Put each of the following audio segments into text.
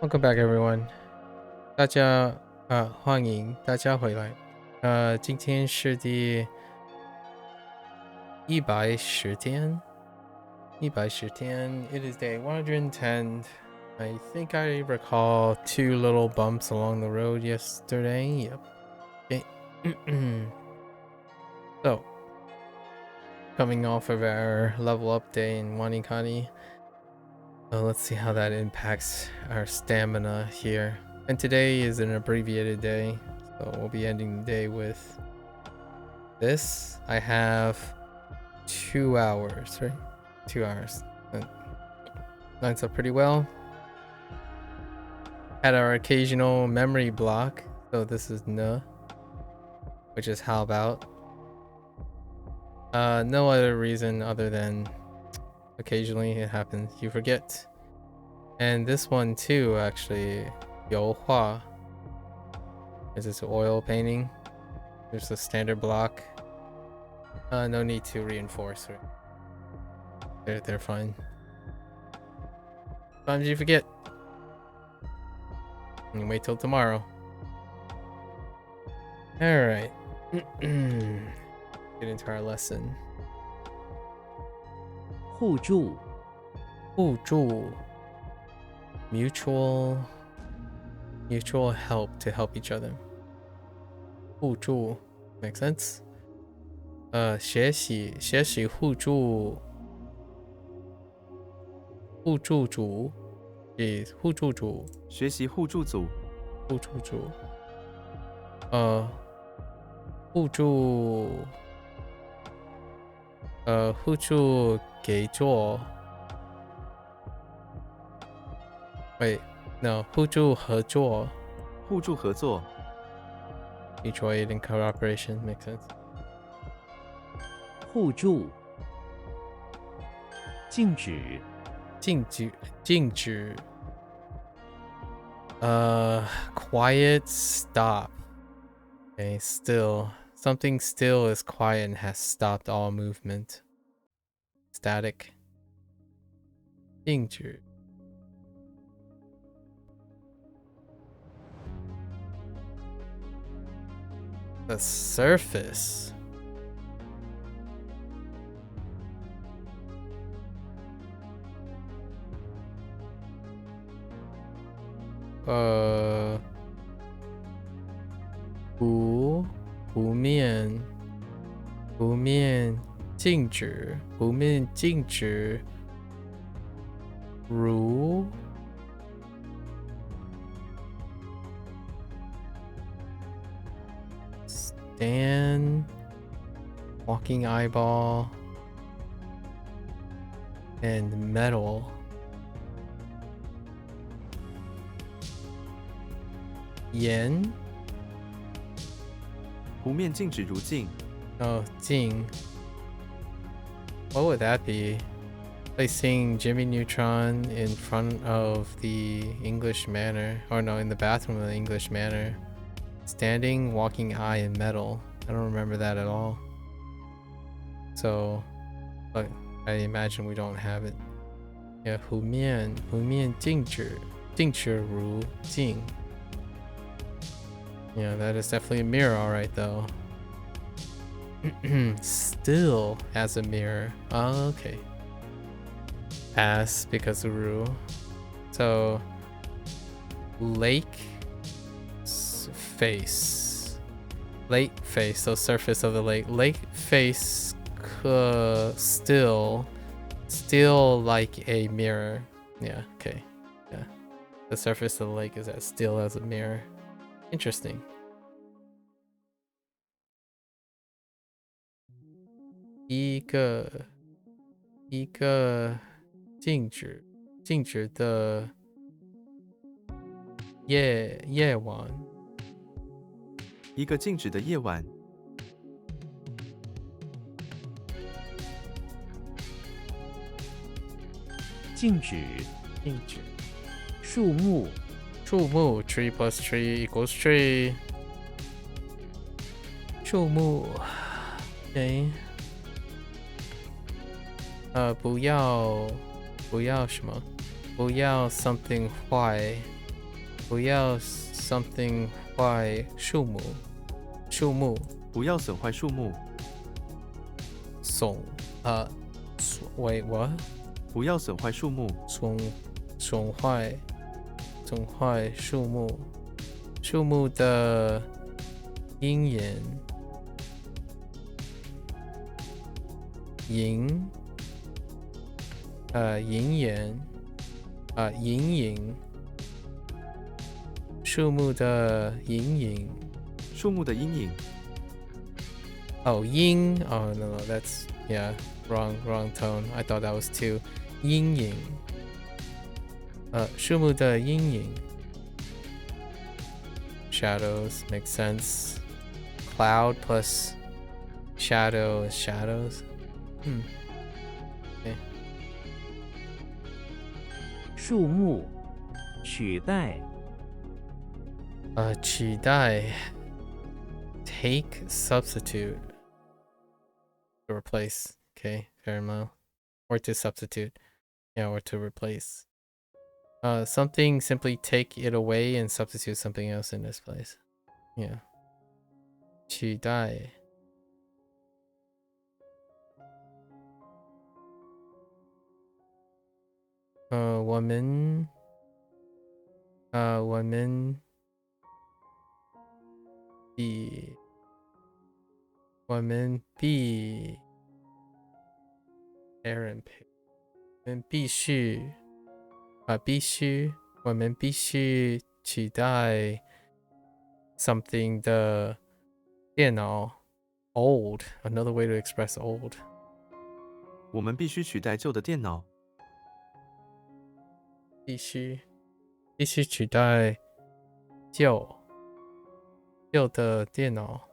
Welcome back, everyone. 欢迎大家回来。今天是第110天。It is day 110. I think I recall 2 little bumps along the road yesterday. Yep. Okay. So, coming off of our level up day in Wanikani. Let's see how that impacts our stamina here. And today is an abbreviated day, so we'll be ending the day with this. I have 2 hours, right? 2 hours. That lines up pretty well. Had our occasional memory block, so this is N, which is how about. No other reason other than occasionally it happens, you forget. And this one too, actually, 油画 is this oil painting. There's a standard block. No need to reinforce. They're fine. Sometimes you forget. And wait till tomorrow. Alright. Get into our lesson. 互助 互助 mutual help to help each other. 互助 makes sense. 学习互助组 is 互助组学习互助组互助给做 Wait, no, 互助合作 mutual aid and cooperation makes sense. 互助静止静止 quiet stop. Okay, still. Something still is quiet and has stopped all movement. Static. 静止 The surface. Hu 湖面静止如 stand walking eyeball and metal. 盐湖面静止如镜 Oh, 镜 What would that be? Placing Jimmy Neutron in front of the English Manor. Or no, in the bathroom of the English Manor. Standing, walking eye, and metal. I don't remember that at all. So, but I imagine we don't have it. Yeah, 湖面静止如镜 Yeah, that is definitely a mirror, alright though. Still has a mirror. Oh, okay. As because of Ru. So lake face. Lake face, so surface of the lake. Lake face still like a mirror. Yeah, okay. Yeah. The surface of the lake is as still as a mirror. Interesting. 一个静止的夜晚一个静止的夜晚静止树木 tree plus tree equals tree 树木 Okay 不要什么不要 something 坏不要 something 坏树木，树木不要损坏树木，损wait what 不要损坏树木，损坏树木，树木的阴影阴影树木的阴影。树木的阴影。Oh, yin. Oh no, that's wrong tone. I thought that was two. Yin yin. 树木的阴影。Shadows makes sense. Cloud plus shadow is shadows. Okay. 树木取代取代 take substitute to replace. Okay, fair enough. Or to substitute. Yeah, or to replace. Something simply take it away and substitute something else in this place. Yeah. 取代我们必 Aaron 我们必须取代 something 的电脑 old. Another way to express old. 我们必须取代旧的电脑，必须取代旧的电脑。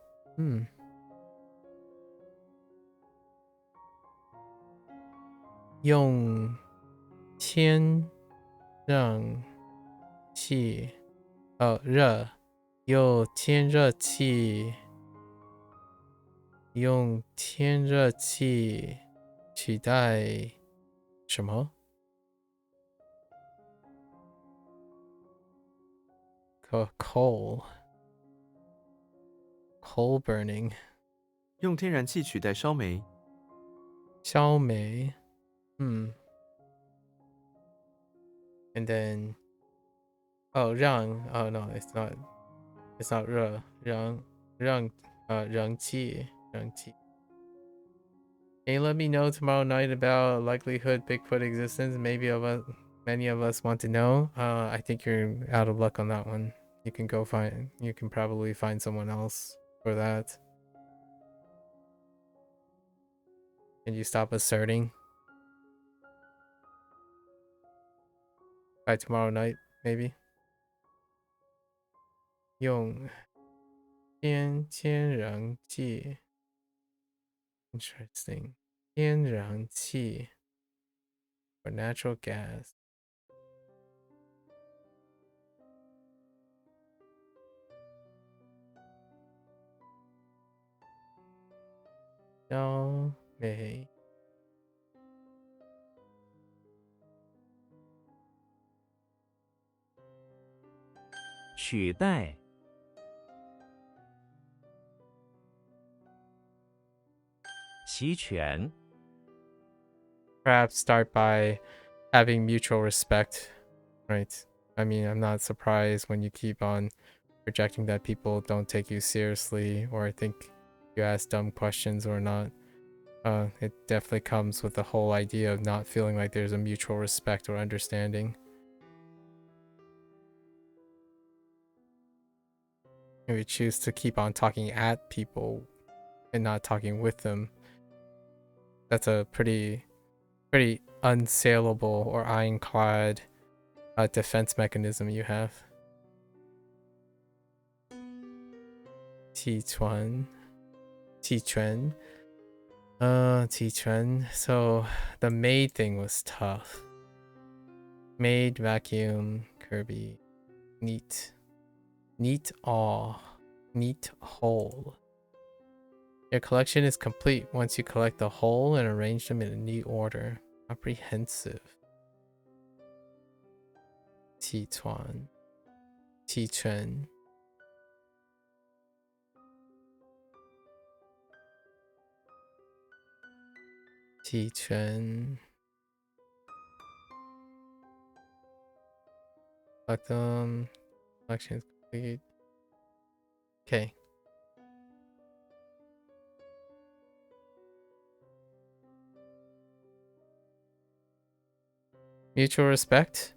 用天让气热，用天热气取代什么？coal burning. 用天然气取代烧煤，烧煤。And then,让 oh no, it's not热，让气。Can you let me know tomorrow night about likelihood Bigfoot existence? Many of us want to know. I think you're out of luck on that one. You can probably find someone else for that. Can you stop asserting? By tomorrow night, maybe. 用天然气 Interesting. 天然气 or natural gas. 烧煤取代齐全 Perhaps start by having mutual respect, right? I mean, I'm not surprised when you keep on projecting that people don't take you seriously or think you ask dumb questions or not. It definitely comes with the whole idea of not feeling like there's a mutual respect or understanding. If we choose to keep on talking at people and not talking with them, that's a pretty unsaleable or ironclad defense mechanism you have. 气喘 So the maid thing was tough. Maid, vacuum, Kirby, neat whole. Your collection is complete once you collect the whole and arrange them in a neat order. Comprehensive. 气喘提成 提成 Selection is complete. Okay. Mutual respect.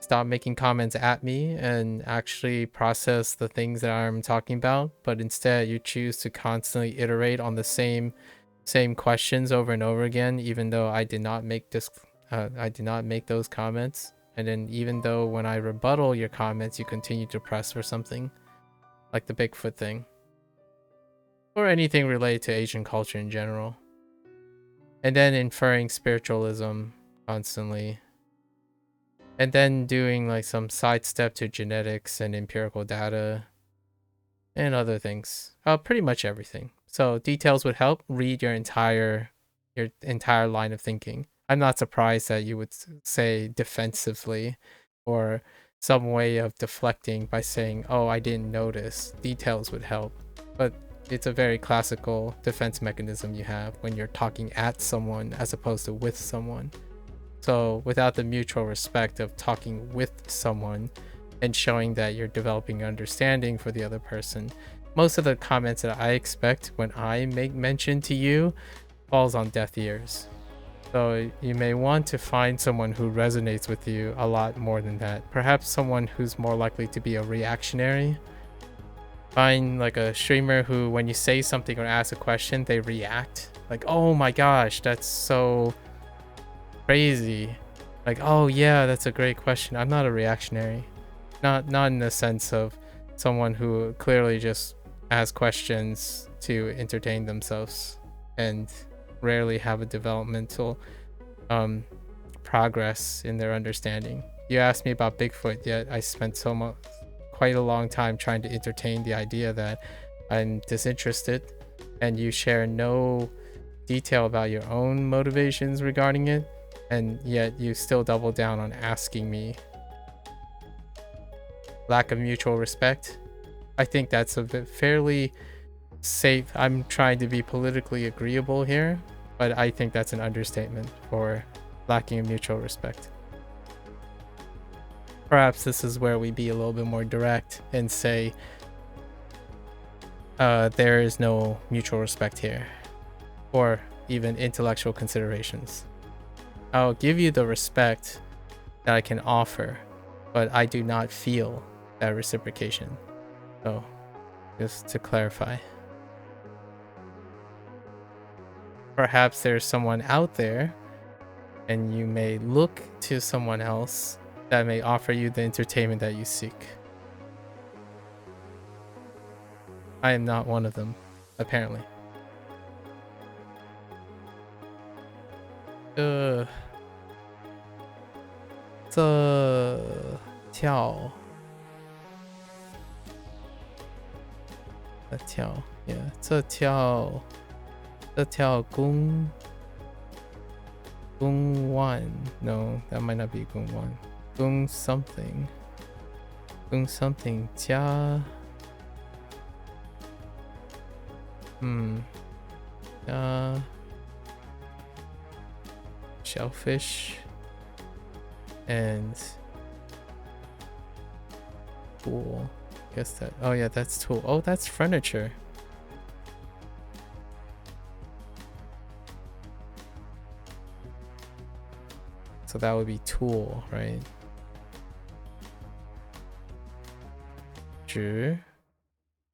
Stop making comments at me and actually process the things that I'm talking about, but instead you choose to constantly iterate on the same questions over and over again, even though I did not make those comments. And then even though when I rebuttal your comments, you continue to press for something like the Bigfoot thing or anything related to Asian culture in general. And then inferring spiritualism constantly. And then doing like some sidestep to genetics and empirical data and other things. Pretty much everything. So details would help. Read your entire line of thinking. I'm not surprised that you would say defensively or some way of deflecting by saying, oh, I didn't notice. Details would help. But it's a very classical defense mechanism you have when you're talking at someone as opposed to with someone. So without the mutual respect of talking with someone and showing that you're developing understanding for the other person, most of the comments that I expect when I make mention to you falls on deaf ears. So you may want to find someone who resonates with you a lot more than that. Perhaps someone who's more likely to be a reactionary. Find like a streamer who, when you say something or ask a question, they react. Like, oh my gosh, that's so crazy. Like, oh yeah, that's a great question. I'm not a reactionary. Not in the sense of someone who clearly just asks questions to entertain themselves and rarely have a developmental progress in their understanding. You asked me about Bigfoot, yet I spent quite a long time trying to entertain the idea that I'm disinterested, and you share no detail about your own motivations regarding it, and yet you still double down on asking me. Lack of mutual respect. I think that's a bit fairly safe. I'm trying to be politically agreeable here, but I think that's an understatement for lacking of mutual respect. Perhaps this is where we be a little bit more direct and say there is no mutual respect here, or even intellectual considerations. I'll give you the respect that I can offer, but I do not feel that reciprocation. So, just to clarify. Perhaps there's someone out there, and you may look to someone else that may offer you the entertainment that you seek. I am not one of them, apparently. Yeah, 这条公湾 no, that might not be 公湾 公 something 加shellfish and tool. Guess that. Oh yeah, that's tool. Oh, that's furniture. So that would be tool, right? 值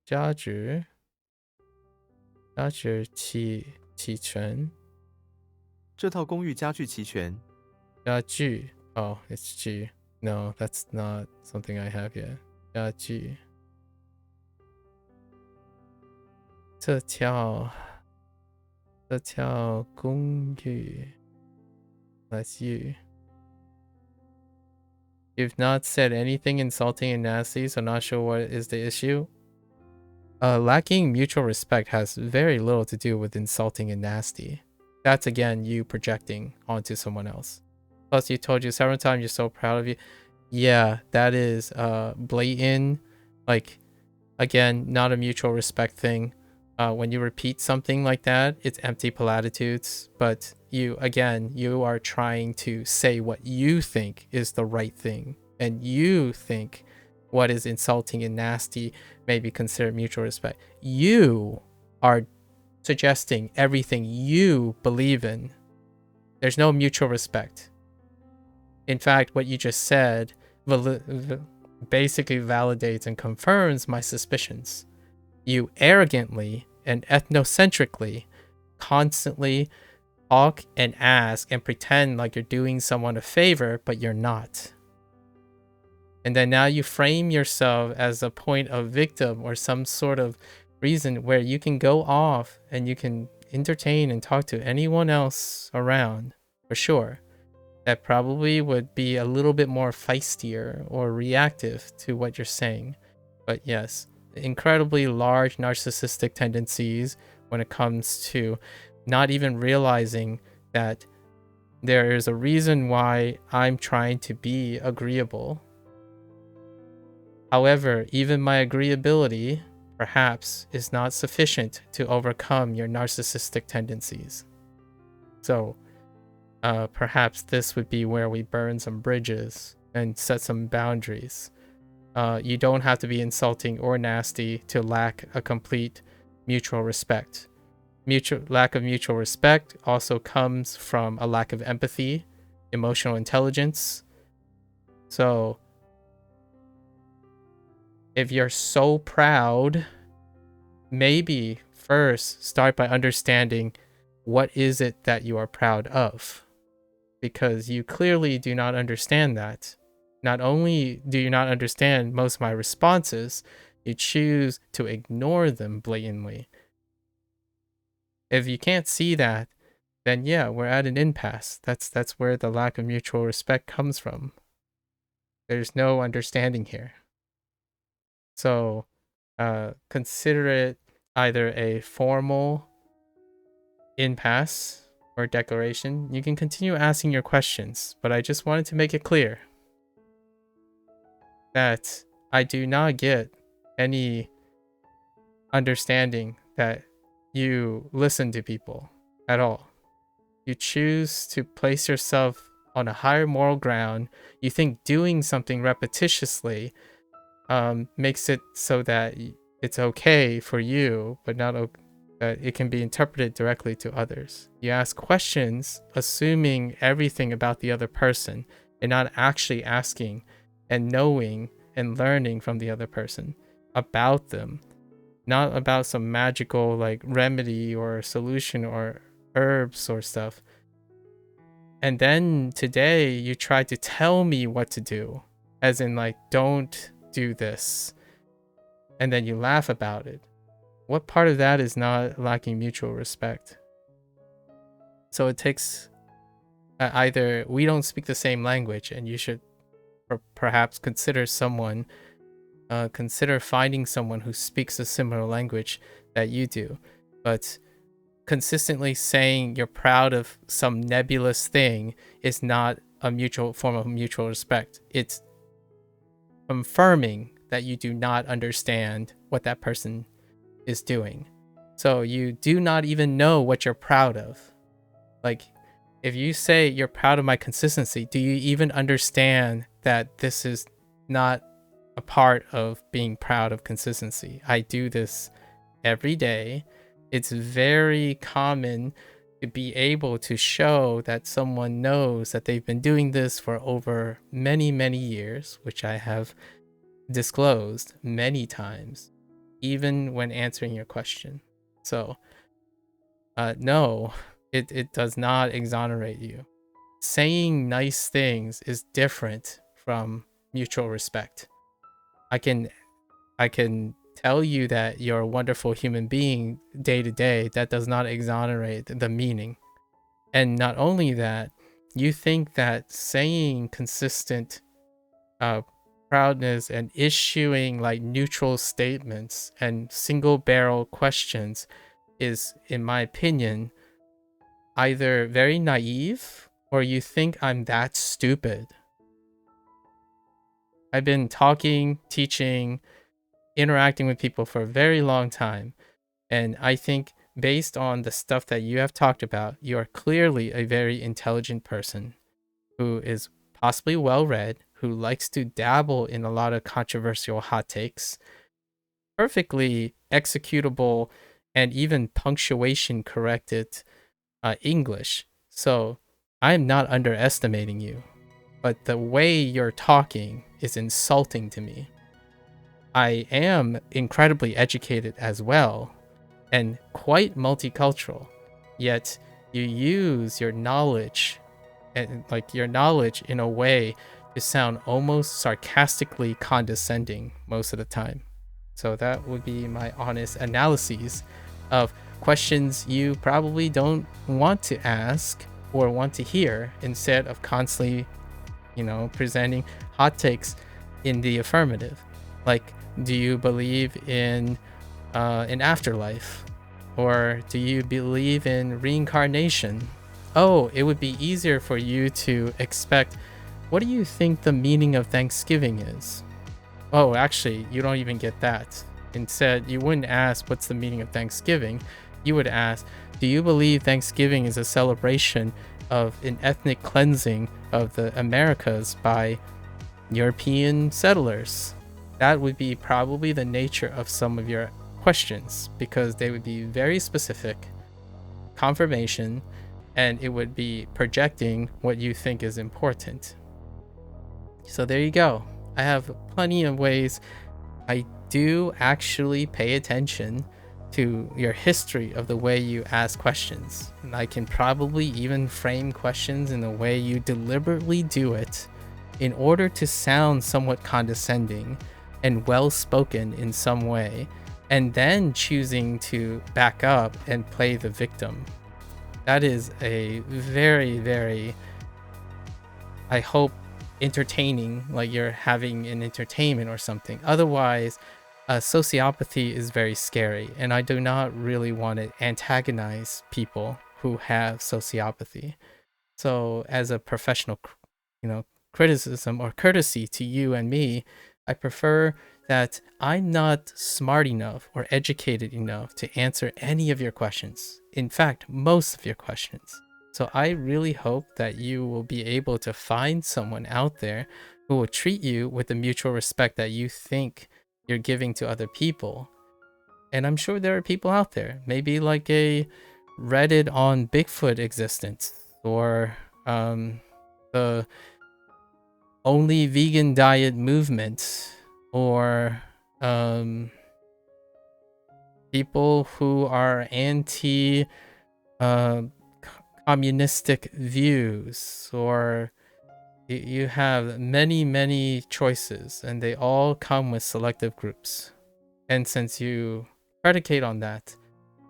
加值齐全这套公寓家具齐全。家具 Oh, it's G. No, that's not something I have yet. 家具这条公寓 That's you. You've not said anything insulting and nasty, so not sure what is the issue. Lacking mutual respect has very little to do with insulting and nasty. That's again you projecting onto someone else. Plus, you told you several times you're so proud of you. yeah, that is blatant, like, again, not a mutual respect thing. When you repeat something like that, it's empty platitudes, but you are trying to say what you think is the right thing, and you think what is insulting and nasty may be considered mutual respect. You are suggesting everything you believe in. There's no mutual respect. In fact, what you just said basically validates and confirms my suspicions. You arrogantly and ethnocentrically constantly talk and ask and pretend like you're doing someone a favor, but you're not. And then now you frame yourself as a point of victim or some sort of reason where you can go off and you can entertain and talk to anyone else around, for sure. That probably would be a little bit more feistier or reactive to what you're saying. But yes, incredibly large narcissistic tendencies when it comes to not even realizing that there is a reason why I'm trying to be agreeable. However, even my agreeability, perhaps, is not sufficient to overcome your narcissistic tendencies. So, perhaps this would be where we burn some bridges and set some boundaries. You don't have to be insulting or nasty to lack a complete mutual respect. Lack of mutual respect also comes from a lack of empathy, emotional intelligence. So, if you're so proud, maybe first start by understanding what is it that you are proud of, because you clearly do not understand that. Not only do you not understand most of my responses, you choose to ignore them blatantly. If you can't see that, then yeah, we're at an impasse. That's where the lack of mutual respect comes from. There's no understanding here. So consider it either a formal impasse or declaration. You can continue asking your questions, but I just wanted to make it clear that I do not get any understanding that you listen to people at all. You choose to place yourself on a higher moral ground. You think doing something repetitiously makes it so that it's okay for you, but not that it can be interpreted directly to others. You ask questions assuming everything about the other person and not actually asking and knowing and learning from the other person about them, not about some magical like remedy or solution or herbs or stuff. And then today you try to tell me what to do, as in like, don't do this, and then you laugh about it. What part of that is not lacking mutual respect? So it takes either we don't speak the same language and you should perhaps consider finding someone who speaks a similar language that you do. But consistently saying you're proud of some nebulous thing is not a mutual form of mutual respect. It's confirming that you do not understand what that person is doing. So you do not even know what you're proud of. Like, if you say you're proud of my consistency, do you even understand that this is not a part of being proud of consistency? I do this every day. It's very common to be able to show that someone knows that they've been doing this for over many, many years, which I have disclosed many times, even when answering your question. So, no, it does not exonerate you. Saying nice things is different from mutual respect. I can tell you that you're a wonderful human being day to day. That does not exonerate the meaning. And not only that, you think that saying consistent proudness and issuing like neutral statements and single barrel questions is, in my opinion, either very naive or you think I'm that stupid. I've been talking, teaching, interacting with people for a very long time. And I think based on the stuff that you have talked about, you are clearly a very intelligent person who is possibly well read, who likes to dabble in a lot of controversial hot takes, perfectly executable, and even punctuation corrected English. So I'm not underestimating you, but the way you're talking is insulting to me. I am incredibly educated as well and quite multicultural, yet you use your knowledge and like your knowledge in a way to sound almost sarcastically condescending most of the time. So that would be my honest analyses of questions you probably don't want to ask or want to hear, instead of constantly, presenting hot takes in the affirmative. Like, do you believe in an afterlife? Or do you believe in reincarnation? Oh, it would be easier for you to expect, what do you think the meaning of Thanksgiving is? Oh, actually, you don't even get that. Instead, you wouldn't ask, what's the meaning of Thanksgiving? You would ask, do you believe Thanksgiving is a celebration of an ethnic cleansing of the Americas by European settlers? That would be probably the nature of some of your questions, because they would be very specific, confirmation, and it would be projecting what you think is important. So there you go. I have plenty of ways. I do actually pay attention to your history of the way you ask questions. And I can probably even frame questions in the way you deliberately do it in order to sound somewhat condescending and well spoken in some way, and then choosing to back up and play the victim. That is a very, very, I hope, entertaining, like you're having an entertainment or something. Otherwise, sociopathy is very scary, and I do not really want to antagonize people who have sociopathy. So as a professional, criticism or courtesy to you and me, I prefer that I'm not smart enough or educated enough to answer any of your questions. In fact, most of your questions. So I really hope that you will be able to find someone out there who will treat you with the mutual respect that you think you're giving to other people. And I'm sure there are people out there, maybe like a Reddit on Bigfoot existence, or the only vegan diet movement, or people who are anti communistic views, or you have many choices, and they all come with selective groups. And since you predicate on that,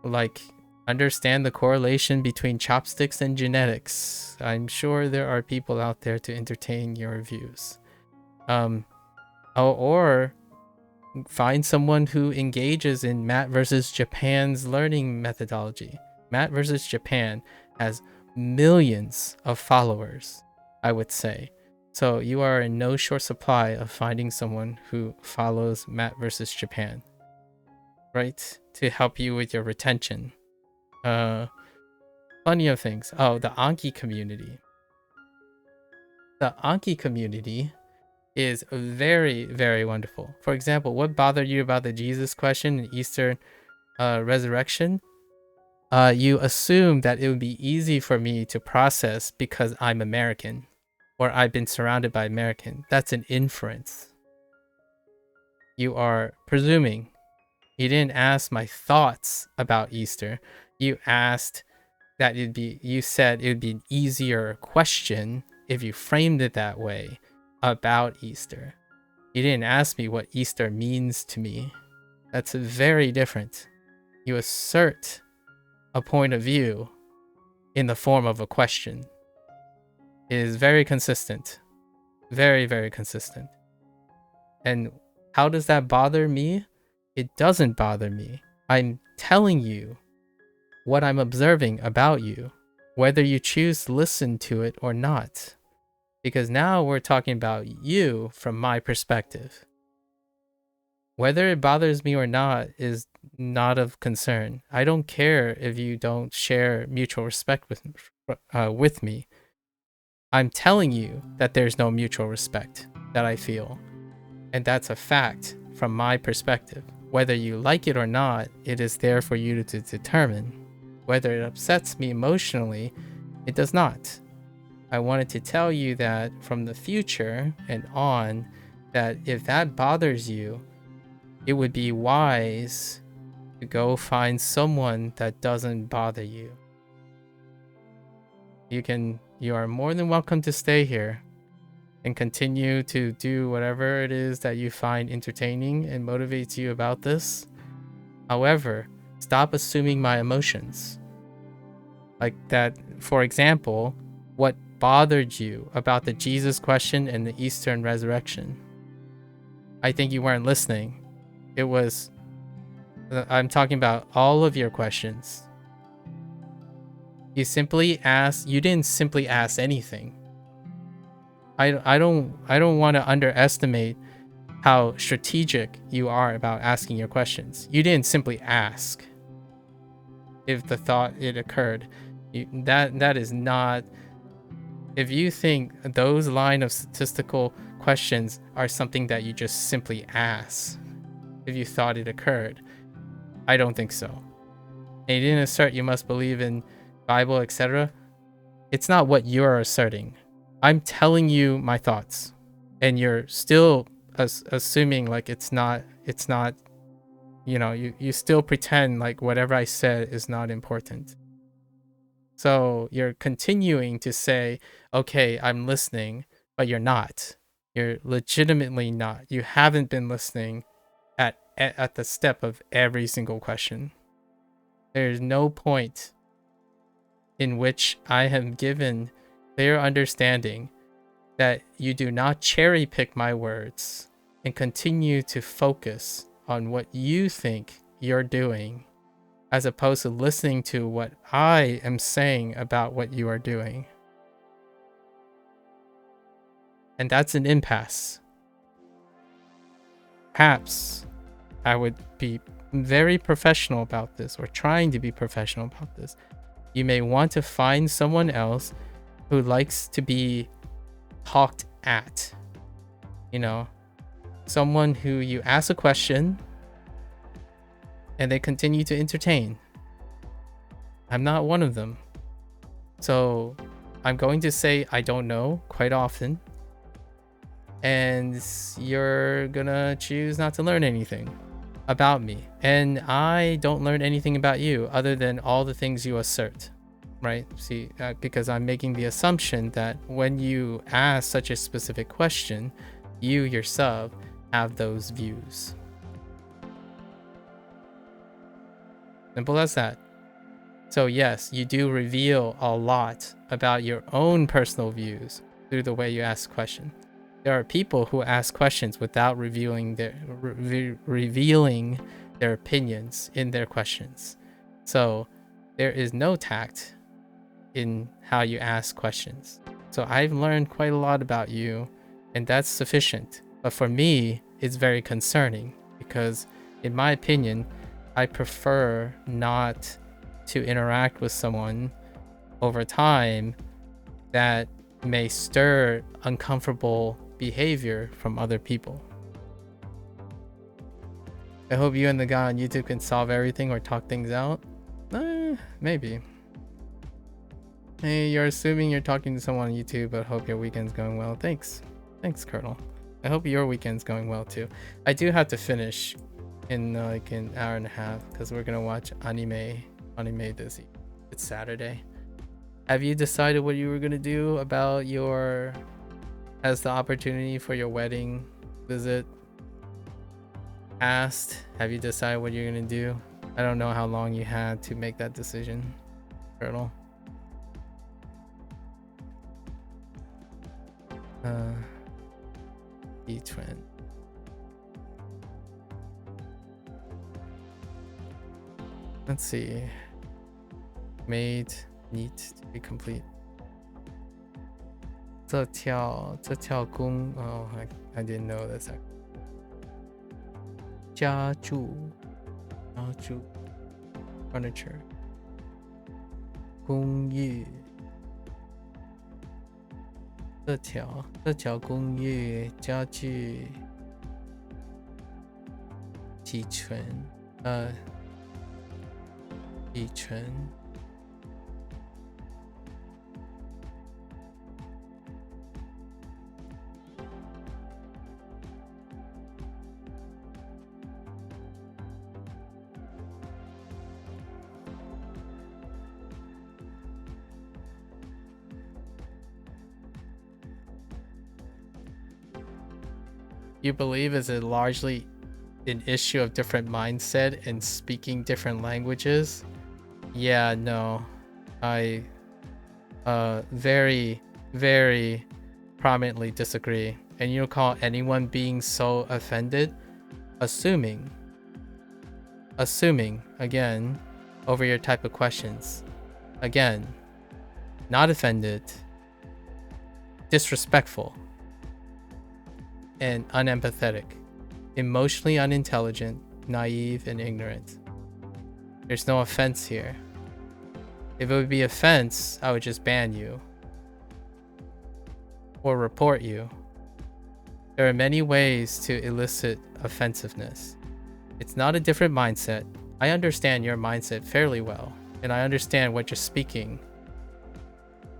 like, understand the correlation between chopsticks and genetics, I'm sure there are people out there to entertain your views. Or find someone who engages in Matt versus Japan's learning methodology. Matt versus Japan has millions of followers, I would say. So you are in no short supply of finding someone who follows Matt versus Japan, right? To help you with your retention. Plenty of things. Oh, the Anki community. The Anki community is very, very wonderful. For example, what bothered you about the Jesus question and Easter resurrection? You assume that it would be easy for me to process because I'm American, or I've been surrounded by American. That's an inference. You are presuming. You didn't ask my thoughts about Easter. You asked that you said it would be an easier question if you framed it that way about Easter. You didn't ask me what Easter means to me. That's very different. You assert a point of view in the form of a question. It is very consistent. Very, very consistent. And how does that bother me? It doesn't bother me. I'm telling you what I'm observing about you, whether you choose to listen to it or not. Because now we're talking about you from my perspective. Whether it bothers me or not is not of concern. I don't care if you don't share mutual respect with me. I'm telling you that there's no mutual respect that I feel. And that's a fact from my perspective. Whether you like it or not, it is there for you to determine. Whether it upsets me emotionally, it does not. I wanted to tell you that from the future and on, that if that bothers you, it would be wise to go find someone that doesn't bother you. You are more than welcome to stay here and continue to do whatever it is that you find entertaining and motivates you about this. However, stop assuming my emotions. Like that, for example, what bothered you about the Jesus question and the Easter and resurrection? I think you weren't listening. I'm talking about all of your questions. You didn't simply ask anything. I don't want to underestimate how strategic you are about asking your questions. You didn't simply ask if the thought it occurred. That is not. If you think those line of statistical questions are something that you just simply ask, if you thought it occurred, I don't think so. And you didn't assert you must believe in Bible, etc. It's not what you're asserting. I'm telling you my thoughts, and you're still assuming like it's not. You still pretend like whatever I said is not important. So you're continuing to say, okay, I'm listening, but you're not. You're legitimately not. You haven't been listening at the step of every single question. There's no point in which I have given clear understanding that you do not cherry pick my words and continue to focus on what you think you're doing, as opposed to listening to what I am saying about what you are doing. And that's an impasse. Perhaps I would be very professional about this, or trying to be professional about this. You may want to find someone else who likes to be talked at. Someone who you ask a question and they continue to entertain. I'm not one of them. So I'm going to say I don't know quite often. And you're gonna choose not to learn anything about me. And I don't learn anything about you other than all the things you assert, right? See, because I'm making the assumption that when you ask such a specific question, you yourself have those views. Simple as that. So yes, you do reveal a lot about your own personal views through the way you ask questions. There are people who ask questions without revealing their opinions in their questions. So there is no tact in how you ask questions. So I've learned quite a lot about you, and that's sufficient. But for me, it's very concerning because, in my opinion, I prefer not to interact with someone over time that may stir uncomfortable behavior from other people. I hope you and the guy on YouTube can solve everything or talk things out. Maybe. Hey, you're assuming you're talking to someone on YouTube, but hope your weekend's going well. Thanks, Colonel. I hope your weekend's going well too. I do have to finish in like an hour and a half because we're gonna watch anime this evening. It's Saturday. Have you decided what you were gonna do about as the opportunity for your wedding visit passed? Have you decided what you're gonna do? I don't know how long you had to make that decision, Colonel. E-Trend. Let's see. Made, neat to be complete. 这条公 oh I didn't know this. 家住 furniture 工业这条工业家具几成You believe is it largely an issue of different mindset and speaking different languages? Yeah, no. I very, very prominently disagree. And you call anyone being so offended? Assuming again over your type of questions. Again, not offended, disrespectful, and unempathetic, emotionally unintelligent, naive, and ignorant. There's no offense here. If it would be offense, I would just ban you or report you. There are many ways to elicit offensiveness. It's not a different mindset. I understand your mindset fairly well, and I understand what you're speaking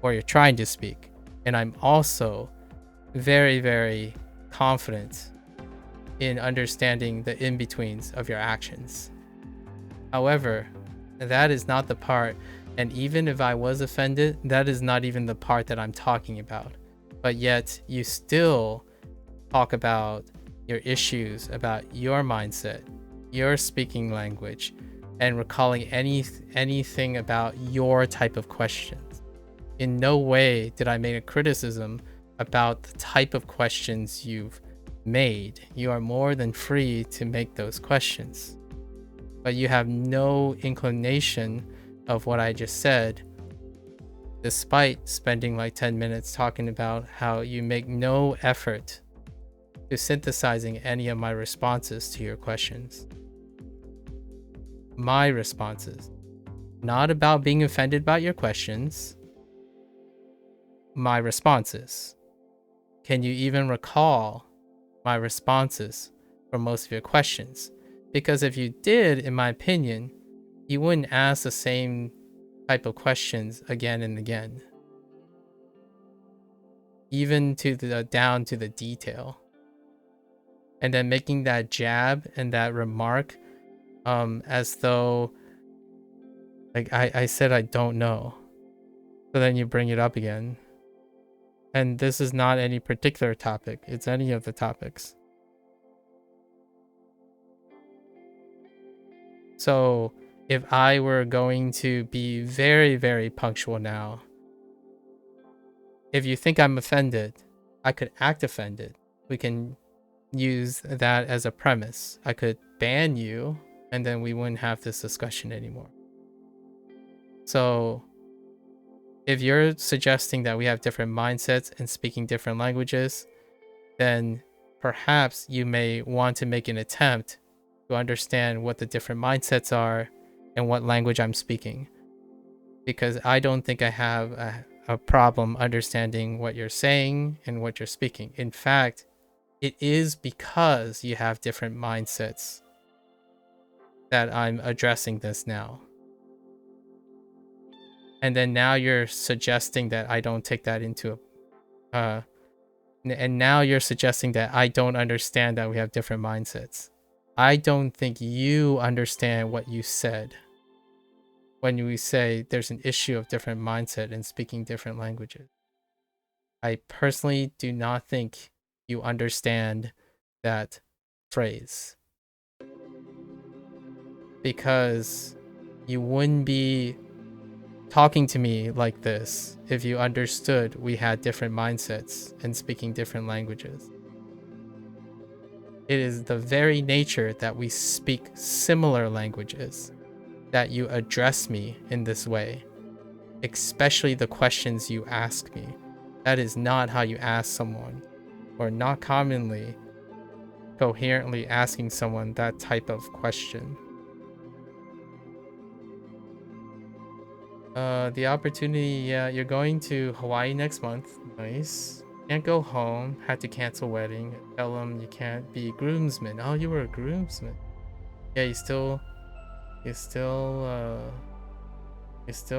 or you're trying to speak. And I'm also very, very confident in understanding the in-betweens of your actions. However, that is not the part, and even if I was offended, that is not even the part that I'm talking about. But yet, you still talk about your issues, about your mindset, your speaking language, and recalling anything about your type of questions. In no way did I make a criticism about the type of questions you've made. You are more than free to make those questions. But you have no inclination of what I just said, despite spending like 10 minutes talking about how you make no effort to synthesizing any of my responses to your questions. My responses, not about being offended by your questions, my responses. Can you even recall my responses for most of your questions? Because if you did, in my opinion, you wouldn't ask the same type of questions again and again, even to the down to the detail. And then making that jab and that remark as though like I said I don't know. So then you bring it up again. And this is not any particular topic, it's any of the topics. So if I were going to be very, very punctual now, if you think I'm offended, I could act offended. We can use that as a premise. I could ban you, and then we wouldn't have this discussion anymore. So if you're suggesting that we have different mindsets and speaking different languages, then perhaps you may want to make an attempt to understand what the different mindsets are and what language I'm speaking. Because I don't think I have a problem understanding what you're saying and what you're speaking. In fact, it is because you have different mindsets that I'm addressing this now. And then now you're suggesting that I don't take that into and now you're suggesting that I don't understand that we have different mindsets. I don't think you understand what you said when we say there's an issue of different mindset and speaking different languages. I personally do not think you understand that phrase, because you wouldn't be talking to me like this if you understood we had different mindsets and speaking different languages. It is the very nature that we speak similar languages that you address me in this way, especially the questions you ask me. That is not how you ask someone, or not commonly coherently asking someone that type of question. The opportunity, yeah, you're going to Hawaii next month. Nice. Can't go home. Had to cancel wedding. Tell them you can't be groomsman. Oh, you were a groomsman. Yeah, you still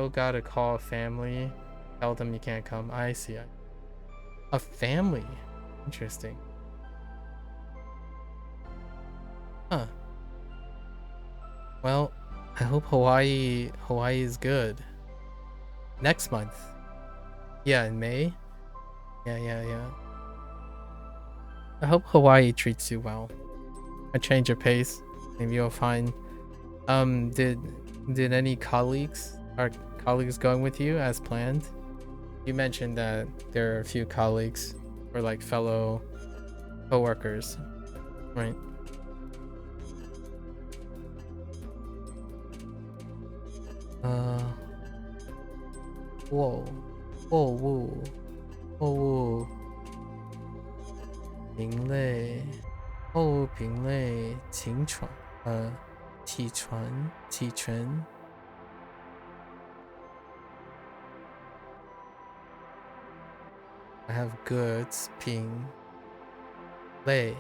gotta call a family. Tell them you can't come. I see. A family. Interesting. Huh. Well, I hope Hawaii is good. Next month. Yeah, in May. Yeah. I hope Hawaii treats you well. A change of pace. Maybe you'll find. Did any colleagues going with you as planned? You mentioned that there are a few colleagues or like fellow coworkers, right? Uh, whoa, whoa. 品类，品类，起床，起床。I have goods, 品类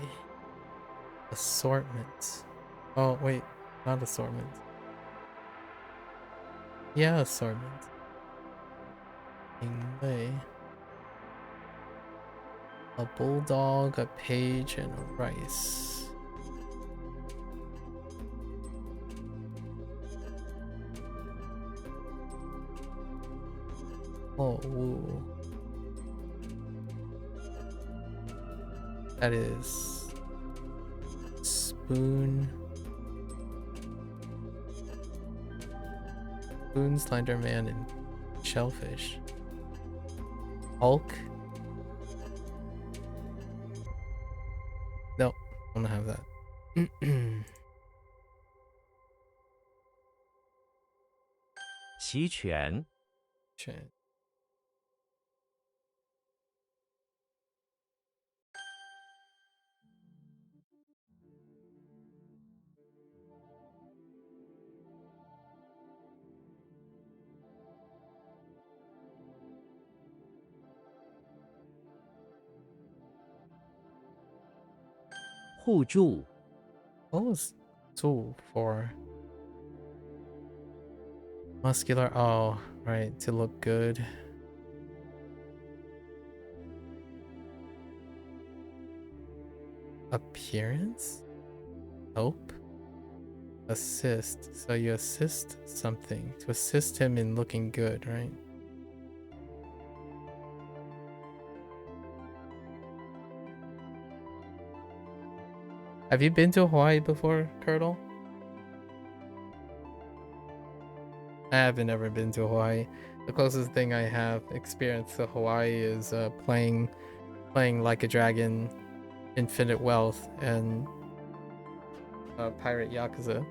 assortment. Oh wait, not assortment. Yeah, assortment. 品类 a bulldog, a page, and a rice. Oh, woo. That is spoon, Slenderman, and shellfish. Hulk. No, I don't have that. 齐全 Shit. 互助 What was tool for? Muscular. Oh, right. To look good. Appearance? Hope? Assist. So you assist something to assist him in looking good, right? Have you been to Hawaii before, Curdle? I haven't ever been to Hawaii. The closest thing I have experienced to Hawaii is playing Like a Dragon, Infinite Wealth, and Pirate Yakuza.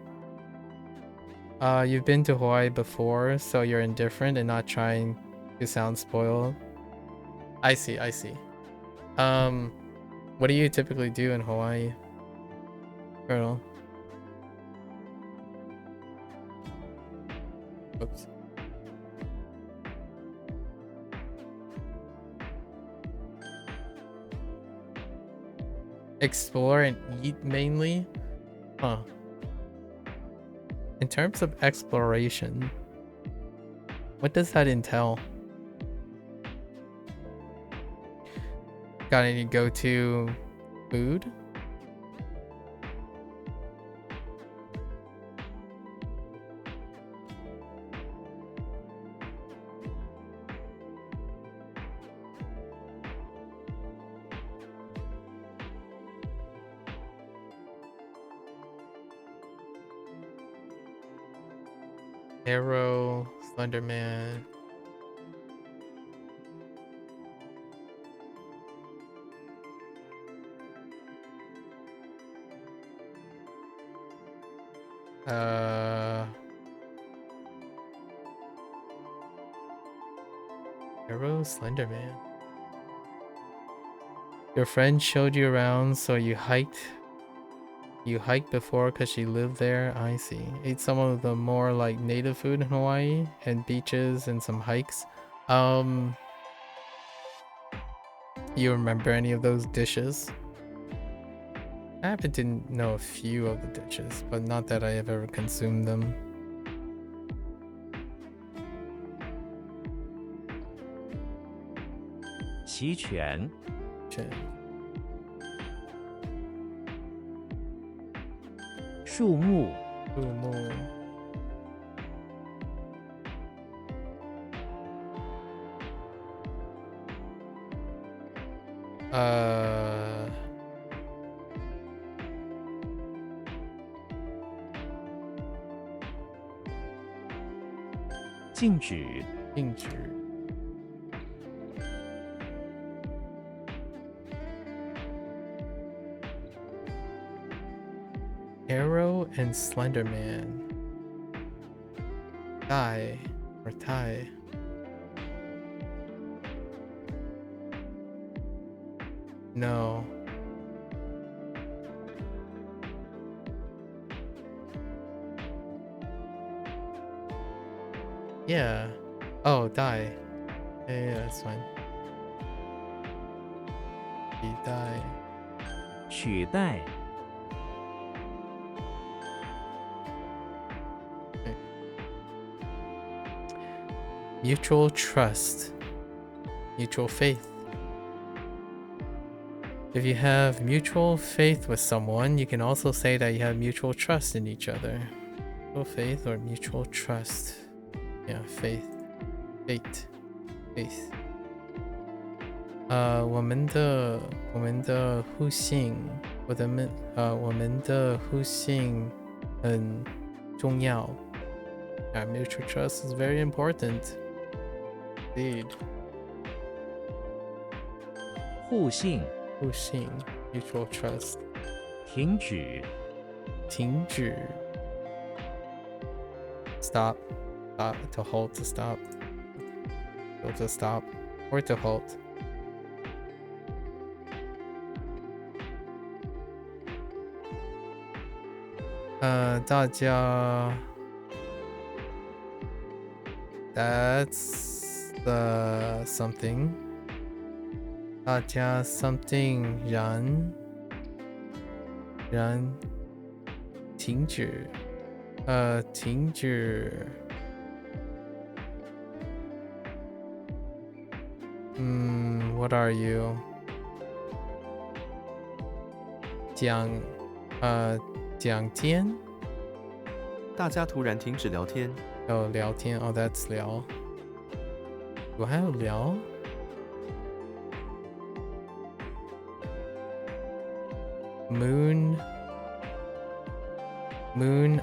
You've been to Hawaii before, so you're indifferent and not trying to sound spoiled. I see. What do you typically do in Hawaii, Colonel? Oops. Explore and eat mainly? Huh. In terms of exploration, what does that entail? Got any go-to food? Arrow, Slenderman. Arrow, Slenderman. Your friend showed you around, so you hiked. You hiked before because she lived there. I see. Ate some of the more like native food in Hawaii and beaches and some hikes. You remember any of those dishes? I happen to know a few of the dishes, but not that I have ever consumed them. 齐全 Shit. 树木 树木 静止 静止 Arrow and Slenderman. Tai or Tai. No. Yeah. Oh, Die. Yeah, that's fine. He Die. 取代 Mutual trust. Mutual faith. If you have mutual faith with someone, you can also say that you have mutual trust in each other. Mutual faith or mutual trust. Yeah, faith. Faith. Faith. 我们的互信，我们的互信很重要。Mutual trust is very important. Indeed. 互信互信 mutual trust. 停止停止 stop. Stop. To halt, to stop. Or to stop. Or to halt. 大家 that's the something. 大家 something 然停止停止 what are you 讲天大家突然停止聊天，聊天 oh that's 聊我还有聊Moon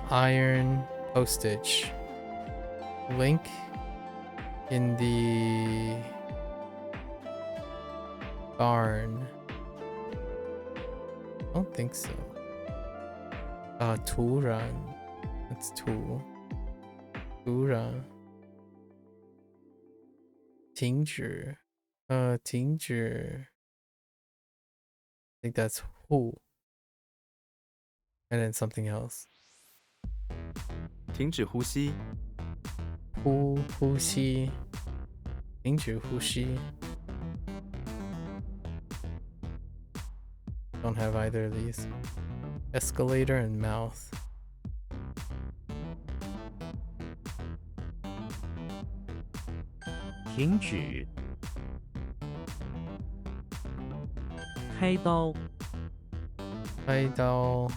iron postage. Link in the barn. I don't think so. 土壤 That's 土壤停止停止 I think that's who. And then something else. 停止呼吸，呼吸停止呼吸 Don't have either of these. Escalator and mouth. 停止开刀开刀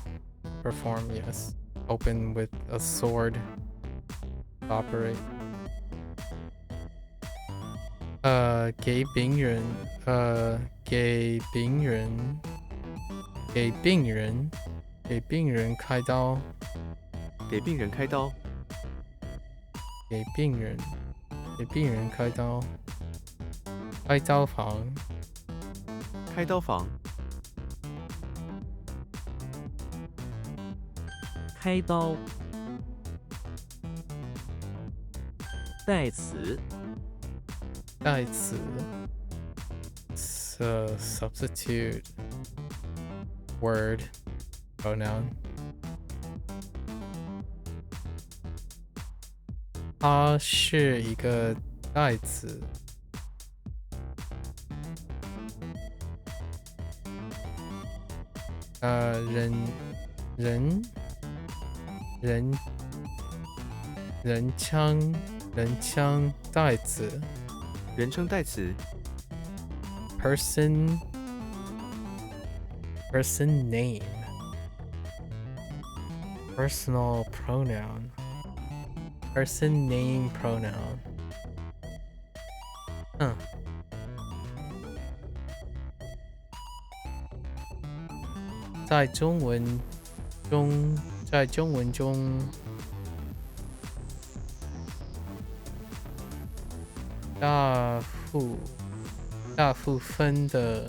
perform, yes. Open with a sword. Operate. 给病人开刀给病人开刀，给病人开刀开刀房开刀房，开刀代词代词 Let's substitute word pronoun. 它是一个袋子。人称代词。人称代词 person name personal pronoun person name pronoun 在中文中大部分的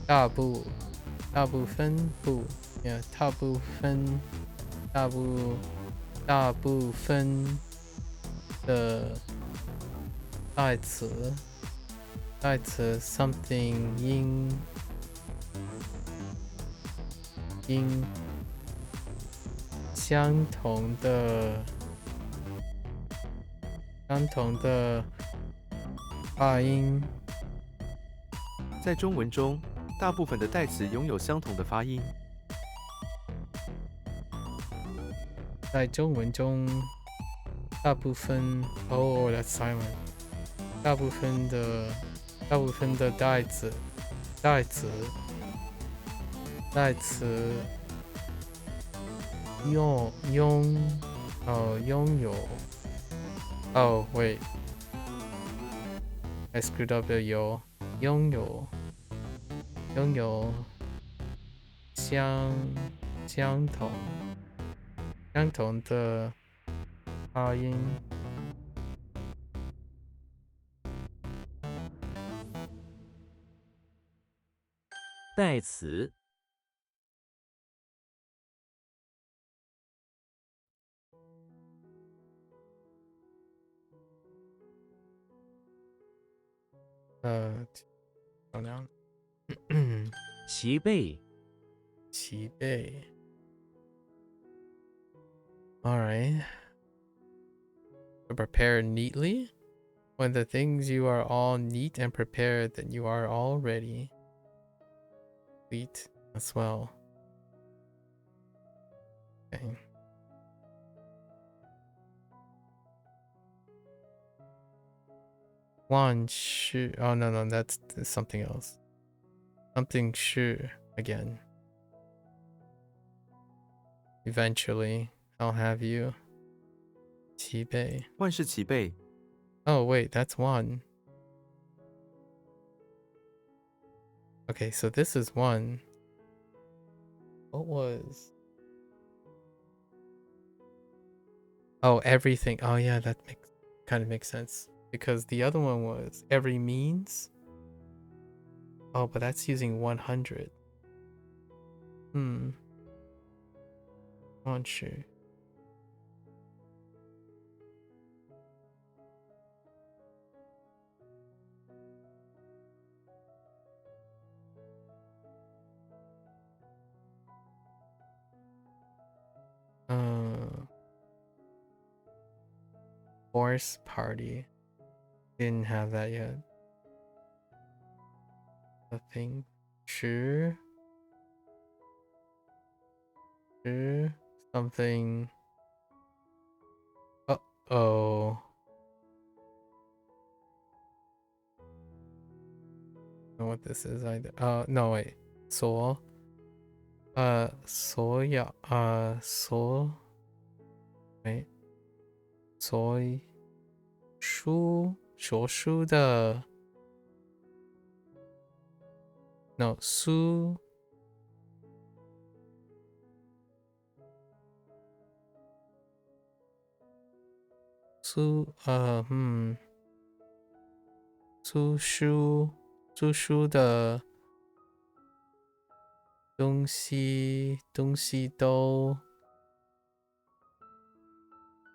大部分的代词 something 因相同的发音。在中文中，大部分的代词拥有相同的发音。在中文中，大部分 oh that's silent 大部分的代词拥有 oh wait I screwed up the 拥有相同的发音。代词pronoun 齐备 齐备 Alright. To prepare neatly. When the things you are all neat and prepared, then you are all ready. Sweet as well. Okay. One shi. Oh no, that's something else. Something shi again. Eventually, I'll have you. 齐备. 万事齐备 Oh wait, that's one. Okay, so this is one. What was? Oh, everything. Oh yeah, that kind of makes sense. Because the other one was every means. Oh, but that's using 100. On sure. Horse party. Didn't have that yet. Nothing. Sure. Something. Uh-oh. I don't know what this is either. No, wait. So. Soya. So. Wait. Soy. 说书的 No 书书的东西都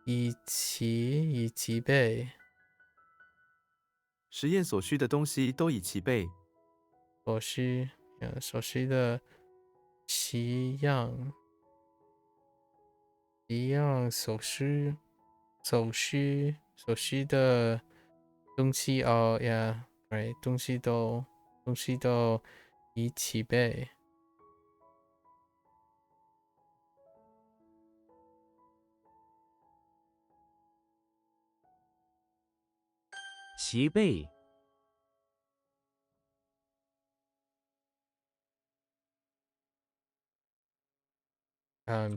以齐备。实验所需的东西都已齐备。所需的齐样所需的东西哦，yeah，right，东西都已齐备。齐备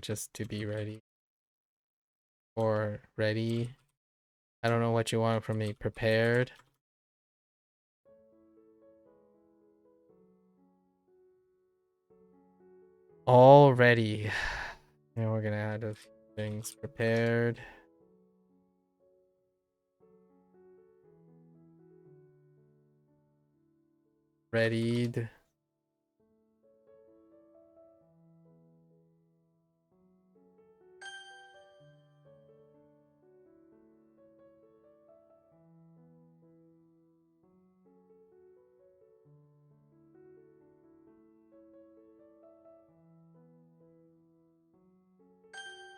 Just to be ready or ready. I don't know what you want from me. Prepared. All ready. And we're gonna add a few things. Prepared. Readied.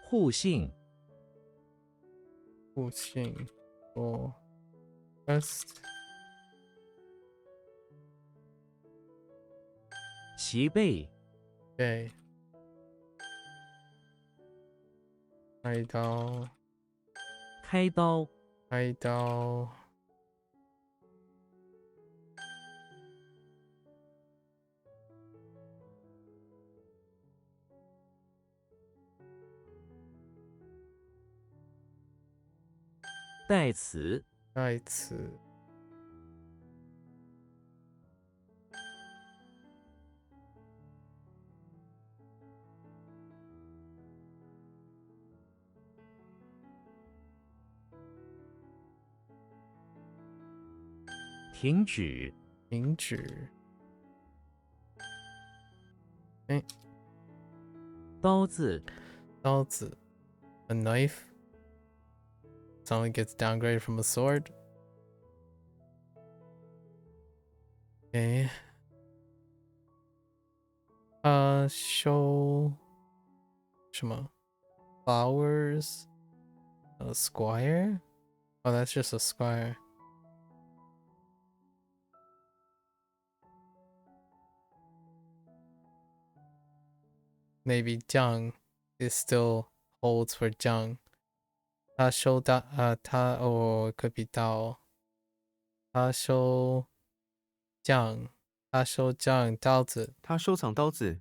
互信 Cool. First. 齐备 Okay. 开刀。开刀开刀。代词代词。停止停止。哎，刀子刀子。A knife. Suddenly gets downgraded from a sword. Okay. Show 什么 flowers. A squire. Oh, that's just a squire. Maybe Jiang is still holds for Jiang. 他收到他it could be Dao. 他收酱，他收酱刀子。他收藏刀子。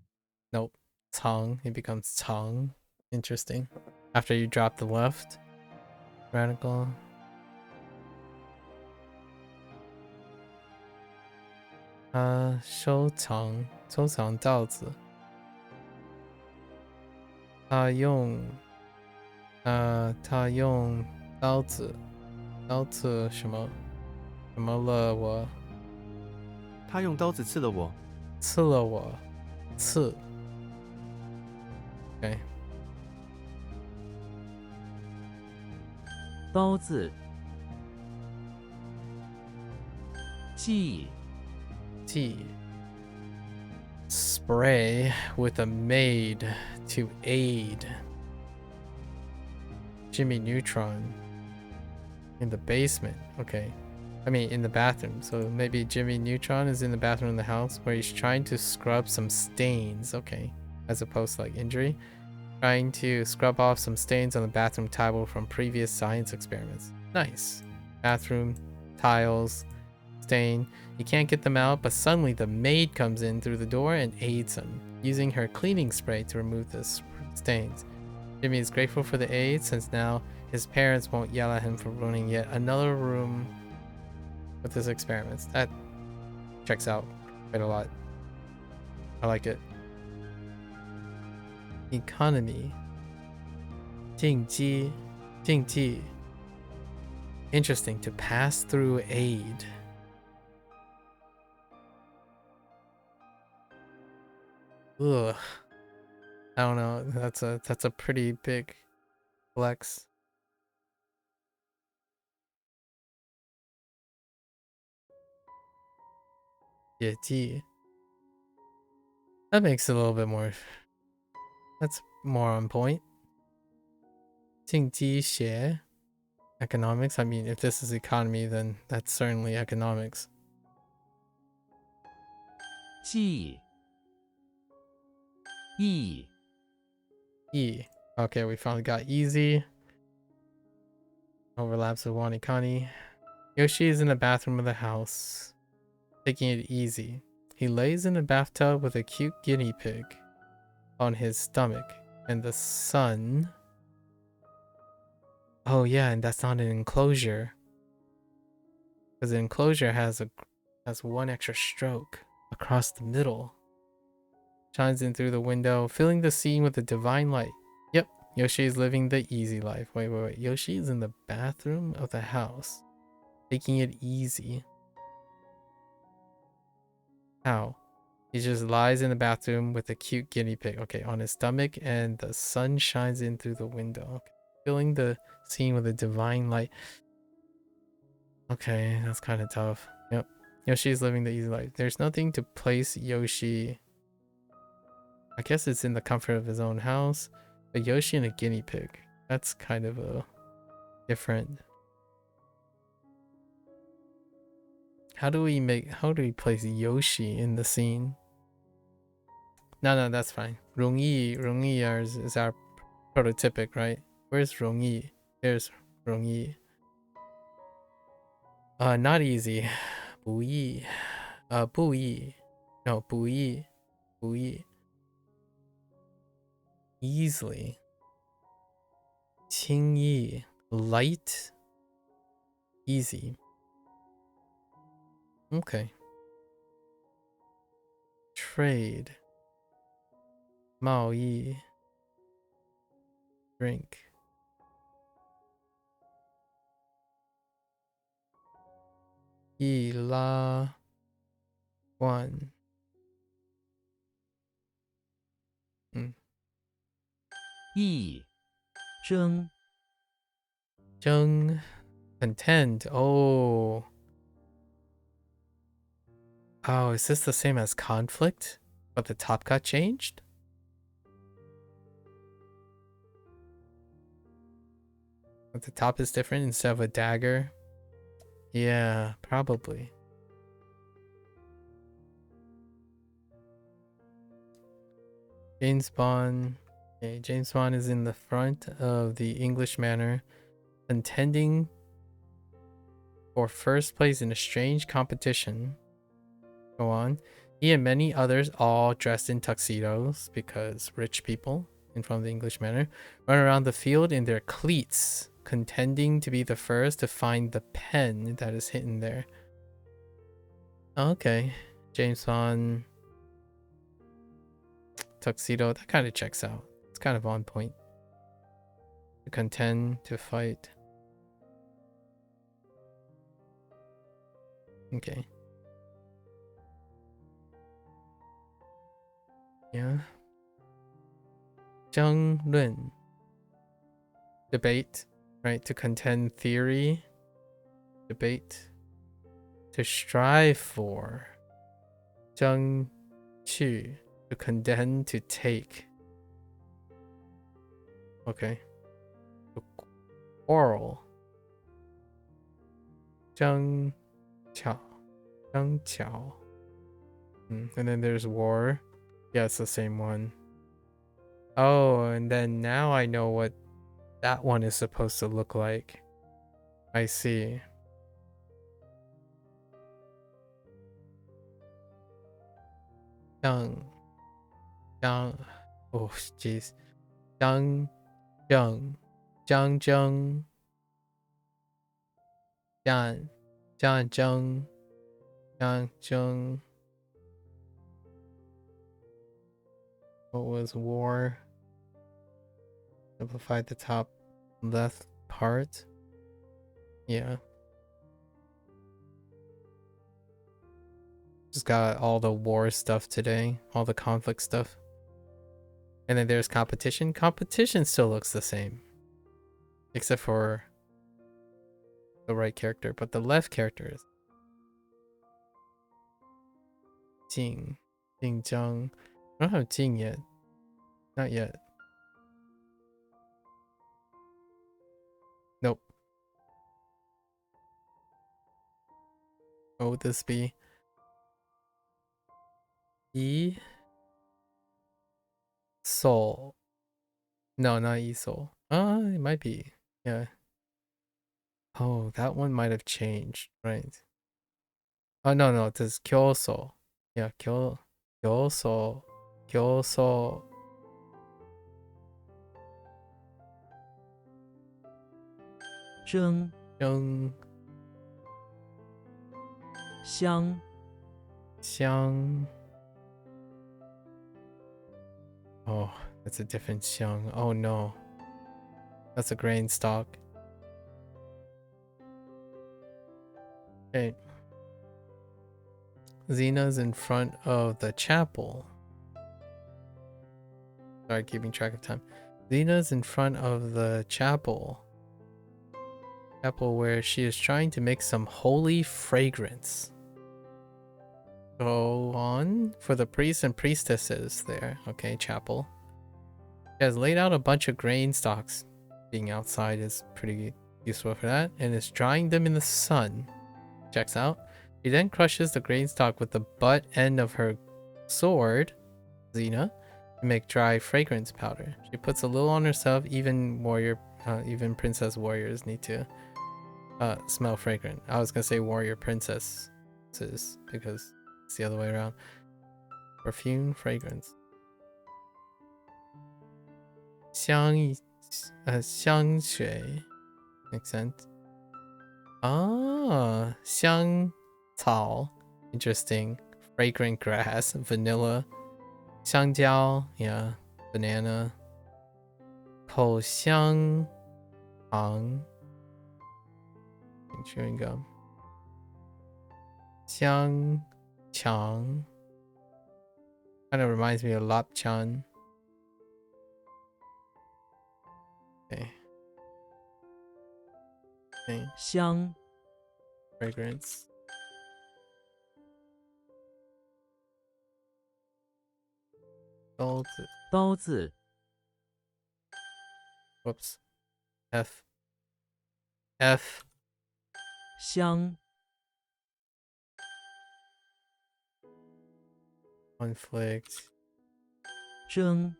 Nope. 藏 it becomes 藏. Interesting. After you drop the left radical. 他收藏刀子。他用刀子什么了我？他用刀子刺了我。刺了我。刺。Okay. 刀子记 Spray with a maid to aid Jimmy Neutron in the basement. Okay. I mean, in the bathroom. So maybe Jimmy Neutron is in the bathroom in the house where he's trying to scrub some stains. Okay. As opposed to like injury. Trying to scrub off some stains on the bathroom tile from previous science experiments. Nice. Bathroom, tiles, stain. He can't get them out, but suddenly the maid comes in through the door and aids him, using her cleaning spray to remove the stains. Jimmy is grateful for the aid since now his parents won't yell at him for ruining yet another room with his experiments. That checks out quite a lot. I like it. Economy. 经济 Interesting, to pass through aid. Ugh. I don't know. That's a pretty big flex. 业绩. That makes it a little bit more. That's more on point. 经济学, economics. I mean, if this is economy, then that's certainly economics. 记忆 E. Okay, we finally got easy. Overlaps with Wanikani. Yoshi is in the bathroom of the house, taking it easy. He lays in a bathtub with a cute guinea pig on his stomach, and the sun. Oh yeah, and that's not an enclosure, because the enclosure has one extra stroke across the middle. Shines in through the window, filling the scene with a divine light. Yep, Yoshi is living the easy life. Wait. Yoshi is in the bathroom of the house, taking it easy. How? He just lies in the bathroom with a cute guinea pig. Okay, on his stomach, and the sun shines in through the window. Okay. Filling the scene with a divine light. Okay, that's kind of tough. Yep. Yoshi's living the easy life. There's nothing to place Yoshi. I guess it's in the comfort of his own house. But Yoshi and a guinea pig. That's kind of a different. How do we place Yoshi in the scene? No, that's fine. 容易 is our prototypic, right? Where's 容易? There's 容易. Not easy. 不易. 不易. No, 不易. Easily. 轻易. Light. Easy. Okay. Trade. 贸易. Drink. One. 义争 Contend. Oh, is this the same as conflict, but the top got changed? But the top is different instead of a dagger? Yeah, probably. James Bond. Okay, James Bond is in the front of the English manor, contending for first place in a strange competition. Go on. He and many others, all dressed in tuxedos because rich people in front of the English manor, run around the field in their cleats, contending to be the first to find the pen that is hidden there. Okay, James Bond tuxedo, that kind of checks out. It's kind of on point. To contend, to fight. Okay. Yeah. 争论. Debate, right? To contend theory. Debate. To strive for. 争取. To contend, to take. Okay. To quarrel. 争巧. And then there's war. Yeah, it's the same one. Oh, and then now I know what that one is supposed to look like. I see. Oh, jeez. Zhang. What was war? Simplified the top left part. Yeah. Just got all the war stuff today, all the conflict stuff. And then there's competition. Competition still looks the same, except for the right character, but the left character is. Jing. Jingjiang. I don't have Jing yet. Not yet. Nope. What would this be? E Soul. No, not E Soul. It might be. Yeah. Oh, that one might have changed, right? Oh no, it says Kyoso. Yeah, Kyoso. Kyoso. 蒸 Young 香 Xiang. Oh, that's a different Xiang. Oh no. That's a grain stock. Okay. Xena's in front of the chapel. Sorry, keeping track of time. Xena's in front of the chapel. Chapel where she is trying to make some holy fragrance. Go on for the priests and priestesses there. Okay, chapel. She has laid out a bunch of grain stalks. Being outside is pretty useful for that. And is drying them in the sun. Checks out. She then crushes the grain stalk with the butt end of her sword, Xena, to make dry fragrance powder. She puts a little on herself. Even princess warriors need to smell fragrant. I was gonna say warrior princesses because it's the other way around. Perfume, fragrance. 香水 makes sense. Ah, 香草, interesting. Fragrant grass, vanilla. 香蕉, yeah, banana. 口香糖, chewing gum. 香肠 kind of reminds me of lapchan. Okay. Okay. 香 Fragrance. Salt. 刀子 Whoops. F. 香 Conflict. 蒸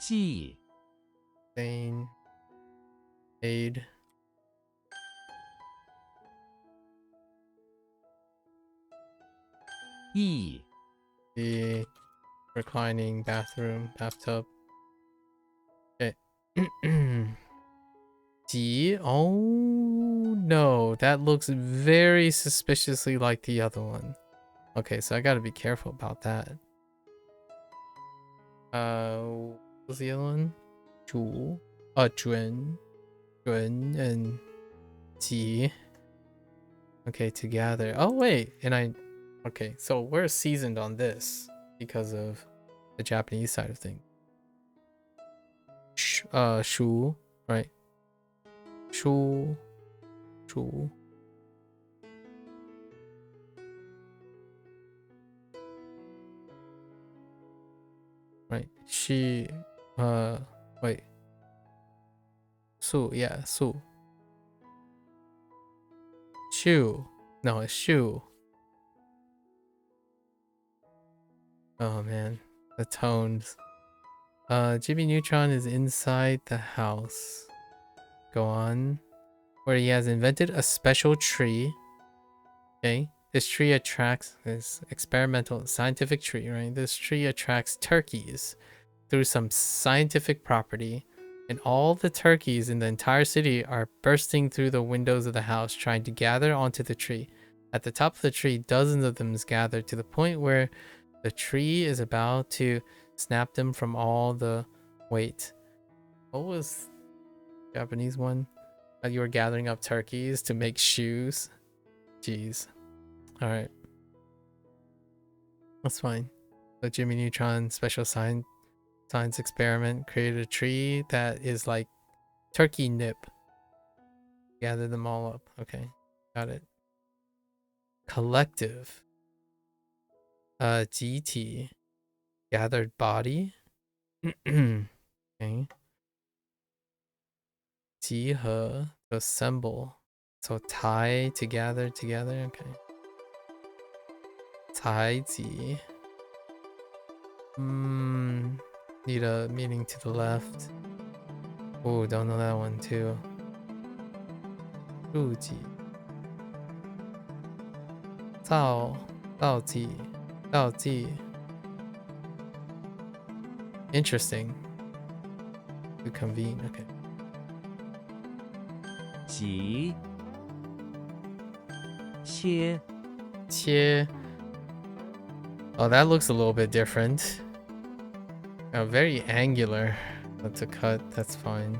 记 Stain. Aid. 忆 The reclining bathtub. Okay. G. Oh no, that looks very suspiciously like the other one. Okay, so I gotta be careful about that. What was the other one? Zhu. Jun and Ji. Okay, together. Oh wait, okay, so we're seasoned on this because of the Japanese side of things. Shu, right? Shu. Right. Wait. Su, yeah, Su. Shu. No, it's Shu. Oh man, the tones. Jimmy Neutron is inside the house. Go on. Where he has invented a special tree. Okay. This tree attracts this experimental scientific tree, right? This tree attracts turkeys through some scientific property, and all the turkeys in the entire city are bursting through the windows of the house trying to gather onto the tree. At the top of the tree, dozens of them is gathered to the point where the tree is about to snap them from all the weight. What was the Japanese one? You were gathering up turkeys to make shoes. Jeez. Alright. That's fine. So Jimmy Neutron special science experiment created a tree that is like turkey nip. Gather them all up. Okay. Got it. Collective.集体. Gathered body. Okay. 集合, to assemble. So tie, to gather together. Okay. 采集. Need a meaning to the left. Oh, don't know that one too. 入集. 造记. Interesting. To convene. Okay. 集切 切. Oh, that looks a little bit different. Very angular. But to cut, that's fine.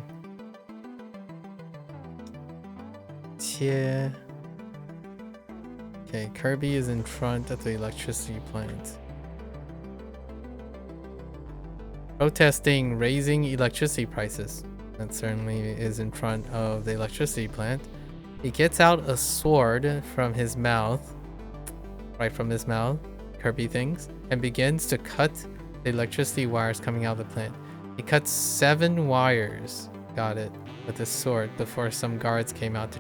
切. Okay, Kirby is in front of the electricity plant. Protesting raising electricity prices. That certainly is in front of the electricity plant. He gets out a sword from his mouth. Right from his mouth, Kirby thinks, and begins to cut the electricity wires coming out of the plant. He cuts 7 wires. Got it. With his sword before some guards came out to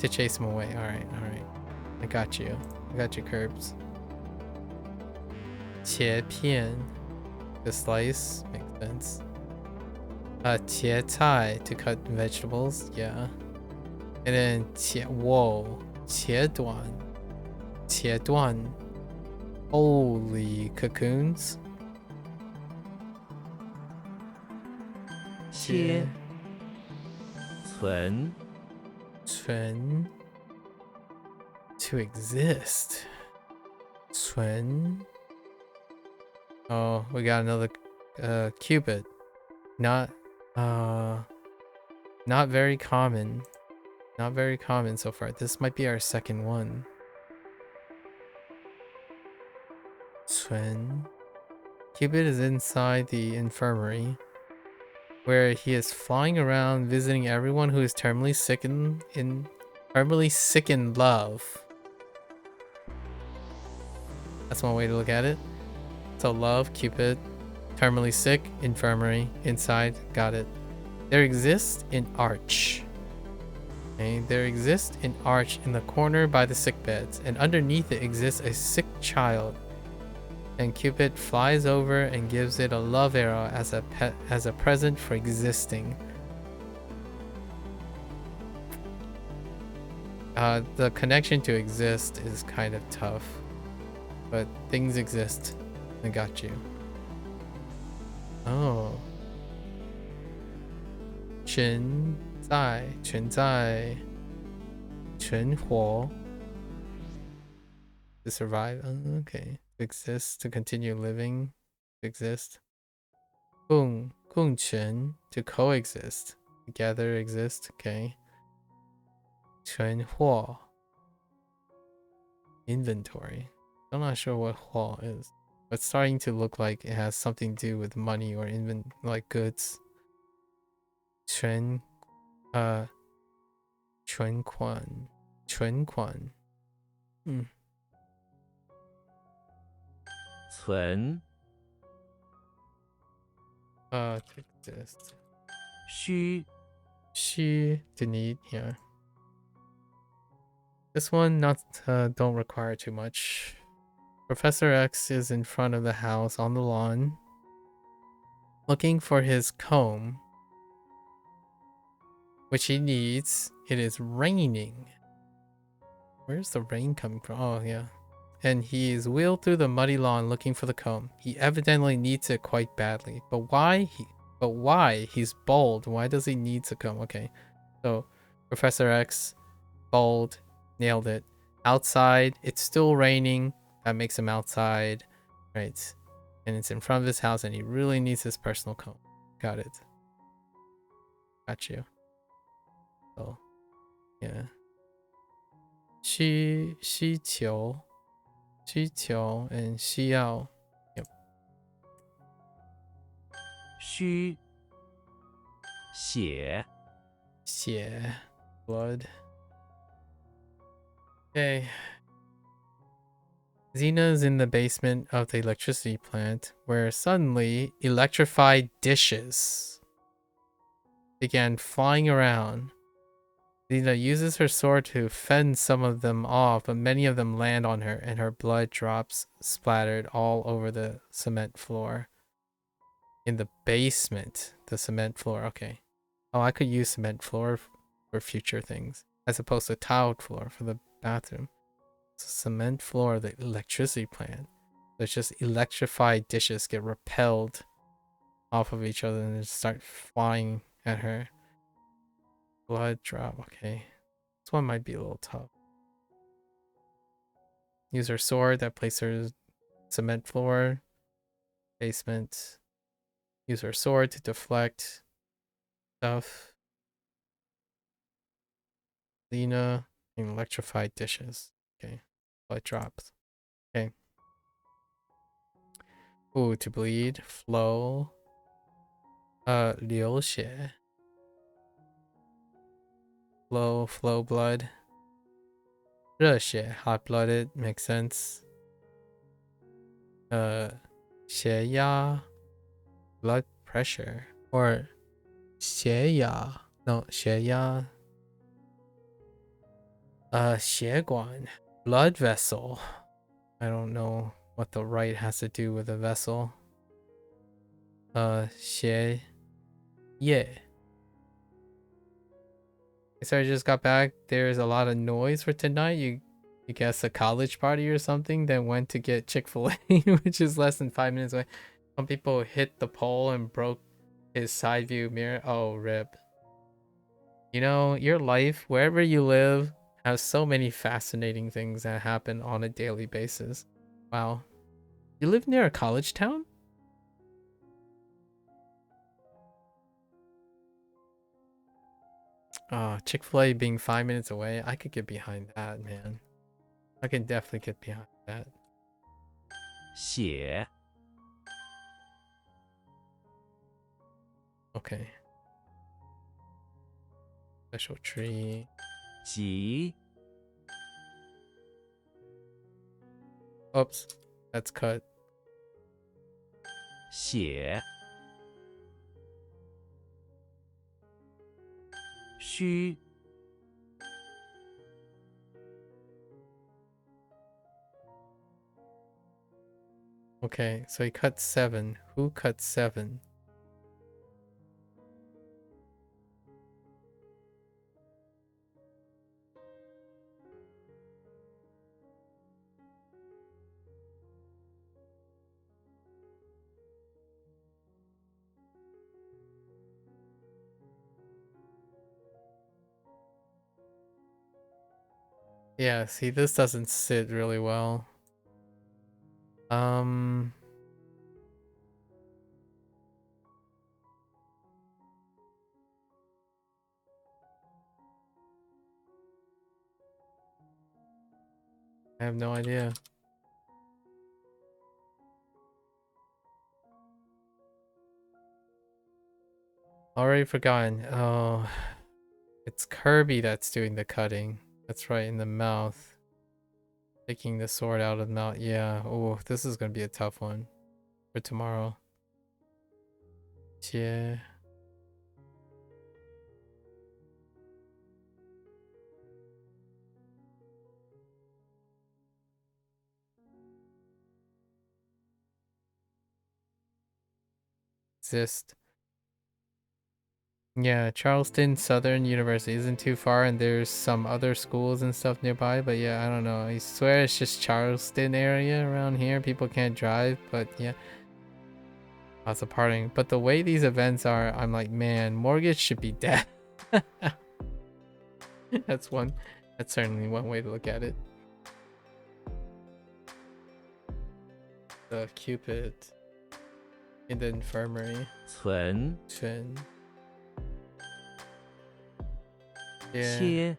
chase him away. Alright. I got you, Curbs. 切片. To slice. Makes sense. 切菜. To cut vegetables. Yeah. And then 切断. Holy cocoons. 切存 to exist. 存. Oh, we got another cubit. Not very common. Not very common so far. This might be our second one. 存. Cubit is inside the infirmary, where he is flying around visiting everyone who is terminally sick in love. That's one way to look at it. So love, Cupid, terminally sick, infirmary, inside, got it. There exists an arch. Okay, there exists an arch in the corner by the sick beds, and underneath it exists a sick child. And Cupid flies over and gives it a love arrow as a present for existing. The connection to exist is kind of tough, but things exist. I got you. Oh. 存在 存活 to survive. Okay. To exist, to continue living, to exist. 共存 to coexist, together exist. Okay. 存货 inventory. I'm not sure what 货 is, but it's starting to look like it has something to do with money or like goods. 存款 存 to exist. 需 to need, yeah. This one don't require too much. Professor X is in front of the house on the lawn, looking for his comb, which he needs. It is raining. Where's the rain coming from? Oh, yeah. And he is wheeled through the muddy lawn looking for the comb. He evidently needs it quite badly. But why? He's bald. Why does he need the comb? Okay. So, Professor X, bald, nailed it. Outside, it's still raining. That makes him outside. Right. And it's in front of his house and he really needs his personal comb. Got it. Got you. So, yeah. 需求 and 需要. Yep. 需血 血 blood. Okay. Xena's in the basement of the electricity plant, where suddenly electrified dishes began flying around. Xena uses her sword to fend some of them off, but many of them land on her, and her blood drops splattered all over the cement floor. In the basement, the cement floor. Okay. Oh, I could use cement floor for future things, as opposed to tiled floor for the bathroom. It's a cement floor of the electricity plant. There's just electrified dishes get repelled off of each other and just start flying at her. Blood drop. Okay. This one might be a little tough. Use her sword that places cement floor. Basement. Use her sword to deflect stuff. Lena and electrified dishes. Okay. Blood drops. Okay. Ooh, to bleed. Flow. 流血. Flow blood. 热血 hot blooded makes sense. 血压 blood pressure or 血压 no 血压血管 blood vessel. I don't know what the right has to do with a vessel. 血液. So I just got back. There's a lot of noise for tonight. You guess a college party or something, then went to get Chick-fil-A, which is less than 5 minutes away. Some people hit the pole and broke his side view mirror. Oh, rip. You know, your life, wherever you live, has so many fascinating things that happen on a daily basis. Wow. You live near a college town? Chick-fil-A being 5 minutes away, I could get behind that, man. I can definitely get behind that. 血 Okay. Special tree. 急 Oops. That's cut. 血虚 Okay, so he cut 7. Who cut 7? Yeah, see, this doesn't sit really well. I have no idea. Already forgotten. Oh, it's Kirby that's doing the cutting. That's right, in the mouth. Taking the sword out of the mouth. Yeah. Oh, this is gonna be a tough one for tomorrow. Yeah. Exist. Yeah, Charleston Southern University isn't too far, and there's some other schools and stuff nearby, but yeah, I don't know. I swear it's just Charleston area around here. People can't drive, but yeah. Lots of partying. But the way these events are, I'm like, man, mortgage should be dead. That's certainly one way to look at it. The Cupid in the infirmary. 存 Chin. Yeah. 切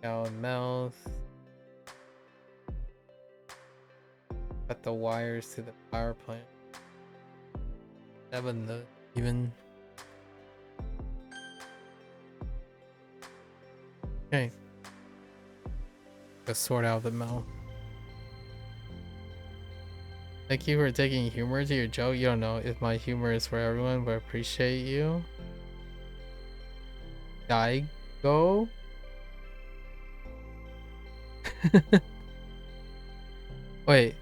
Down mouth. Cut the wires to the power plant. 7 the even. Okay. a sword out of the mouth. Thank you for taking humor to your joke. You don't know if my humor is for everyone, but I appreciate you. Daigo? Wait.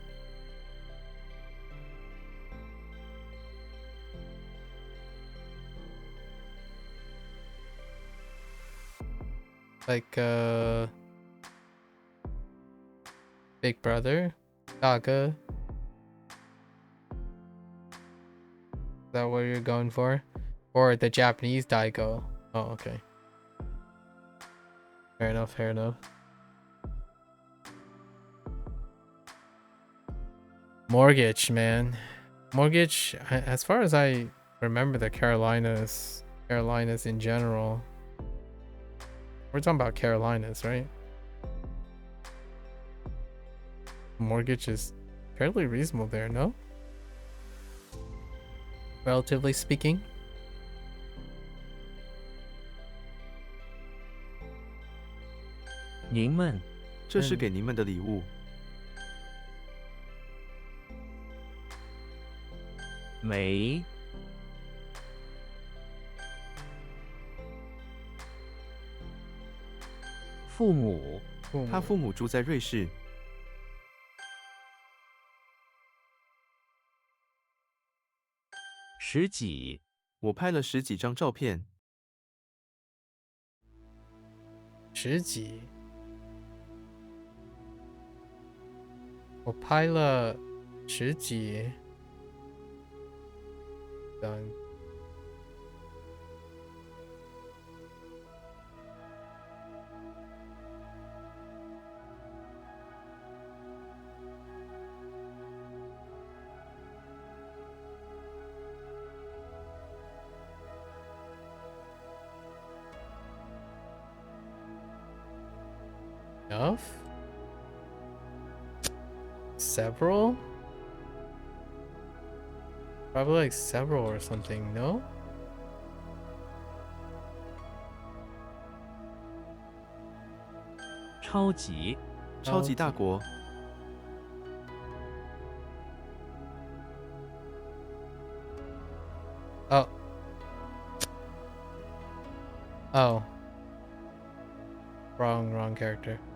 Like, Big Brother? Gaga? Is that what you're going for? Or the Japanese Daigo? Oh, okay. Fair enough, fair enough. Mortgage, man. Mortgage, as far as I remember the Carolinas in general. We're talking about Carolinas, right? Mortgage is fairly reasonable there, no? Relatively speaking. 您们这是给您们的礼物。没父母他父母住在瑞士。十几我拍了10几张照片。十几。我拍了十几。Done. Enough? Several? Probably like several or something, no?超级超级大国。Oh. Oh. Wrong character. "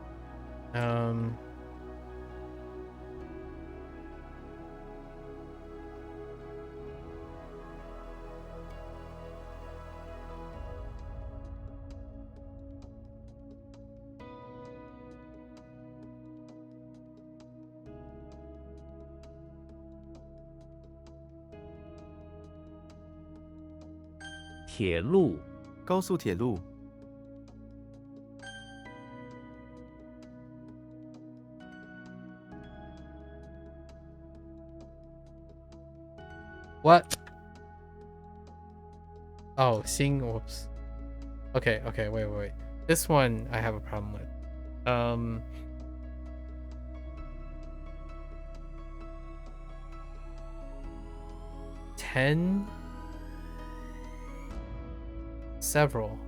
铁路高速铁路。What? Oh, whoops. Okay, wait. This one I have a problem with. 10? Several?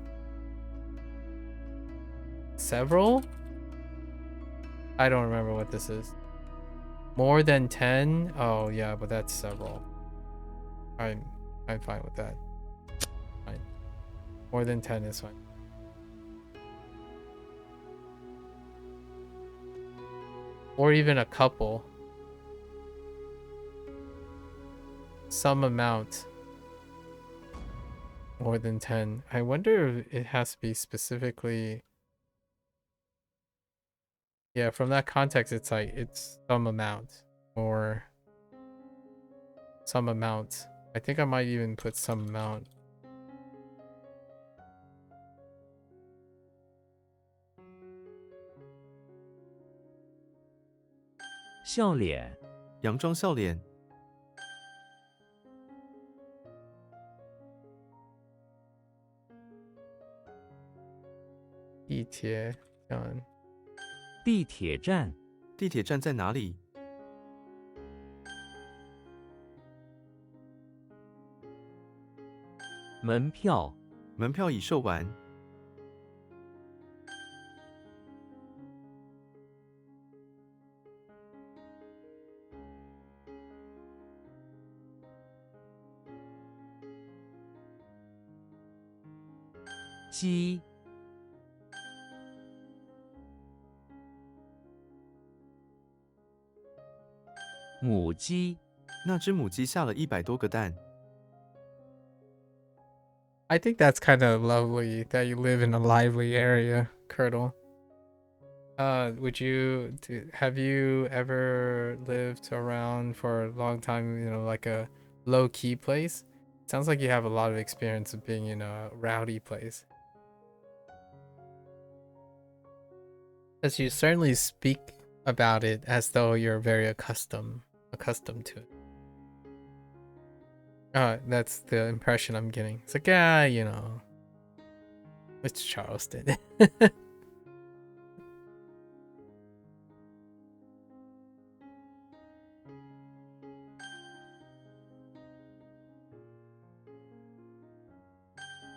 I don't remember what this is. More than 10? Oh yeah, but that's several. I'm fine with that. Fine. More than 10 is fine. Or even a couple. Some amount. More than 10. I wonder if it has to be specifically... Yeah, from that context, it's like, it's some amount. Or some amount. I think I might even put some amount. "笑脸佯装笑脸。地铁站。地铁站地铁站在哪里？门票门票已售完。鸡，母鸡，那只母鸡下了100多个蛋。 I think that's kind of lovely that you live in a lively area, Curdle. Have you ever lived around for a long time, you know, like a low key place? Sounds like you have a lot of experience of being in a rowdy place. Because you certainly speak about it as though you're very accustomed to it. That's the impression I'm getting. It's like, yeah, you know, it's Charleston.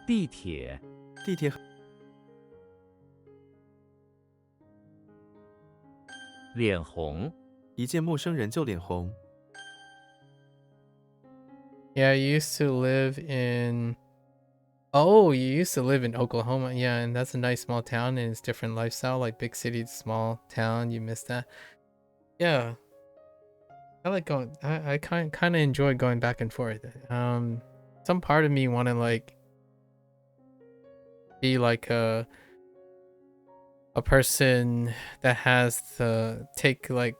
地铁，地铁脸红，一见陌生人就脸红。 Yeah, you used to live in. Oh, you used to live in Oklahoma. Yeah, and that's a nice small town and it's different lifestyle, like big city to small town. You miss that. Yeah. I like going I kind of enjoy going back and forth. Some part of me want to like be like a person that has to take like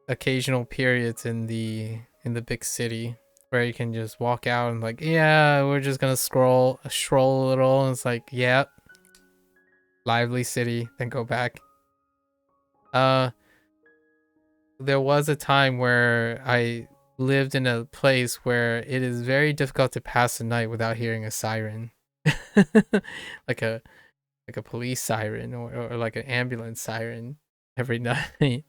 occasional periods in the big city where you can just walk out and like, yeah, we're just gonna stroll a little, and it's like, yeah, lively city, then go back. There was a time where I lived in a place where it is very difficult to pass the night without hearing a siren. like a police siren or like an ambulance siren every night.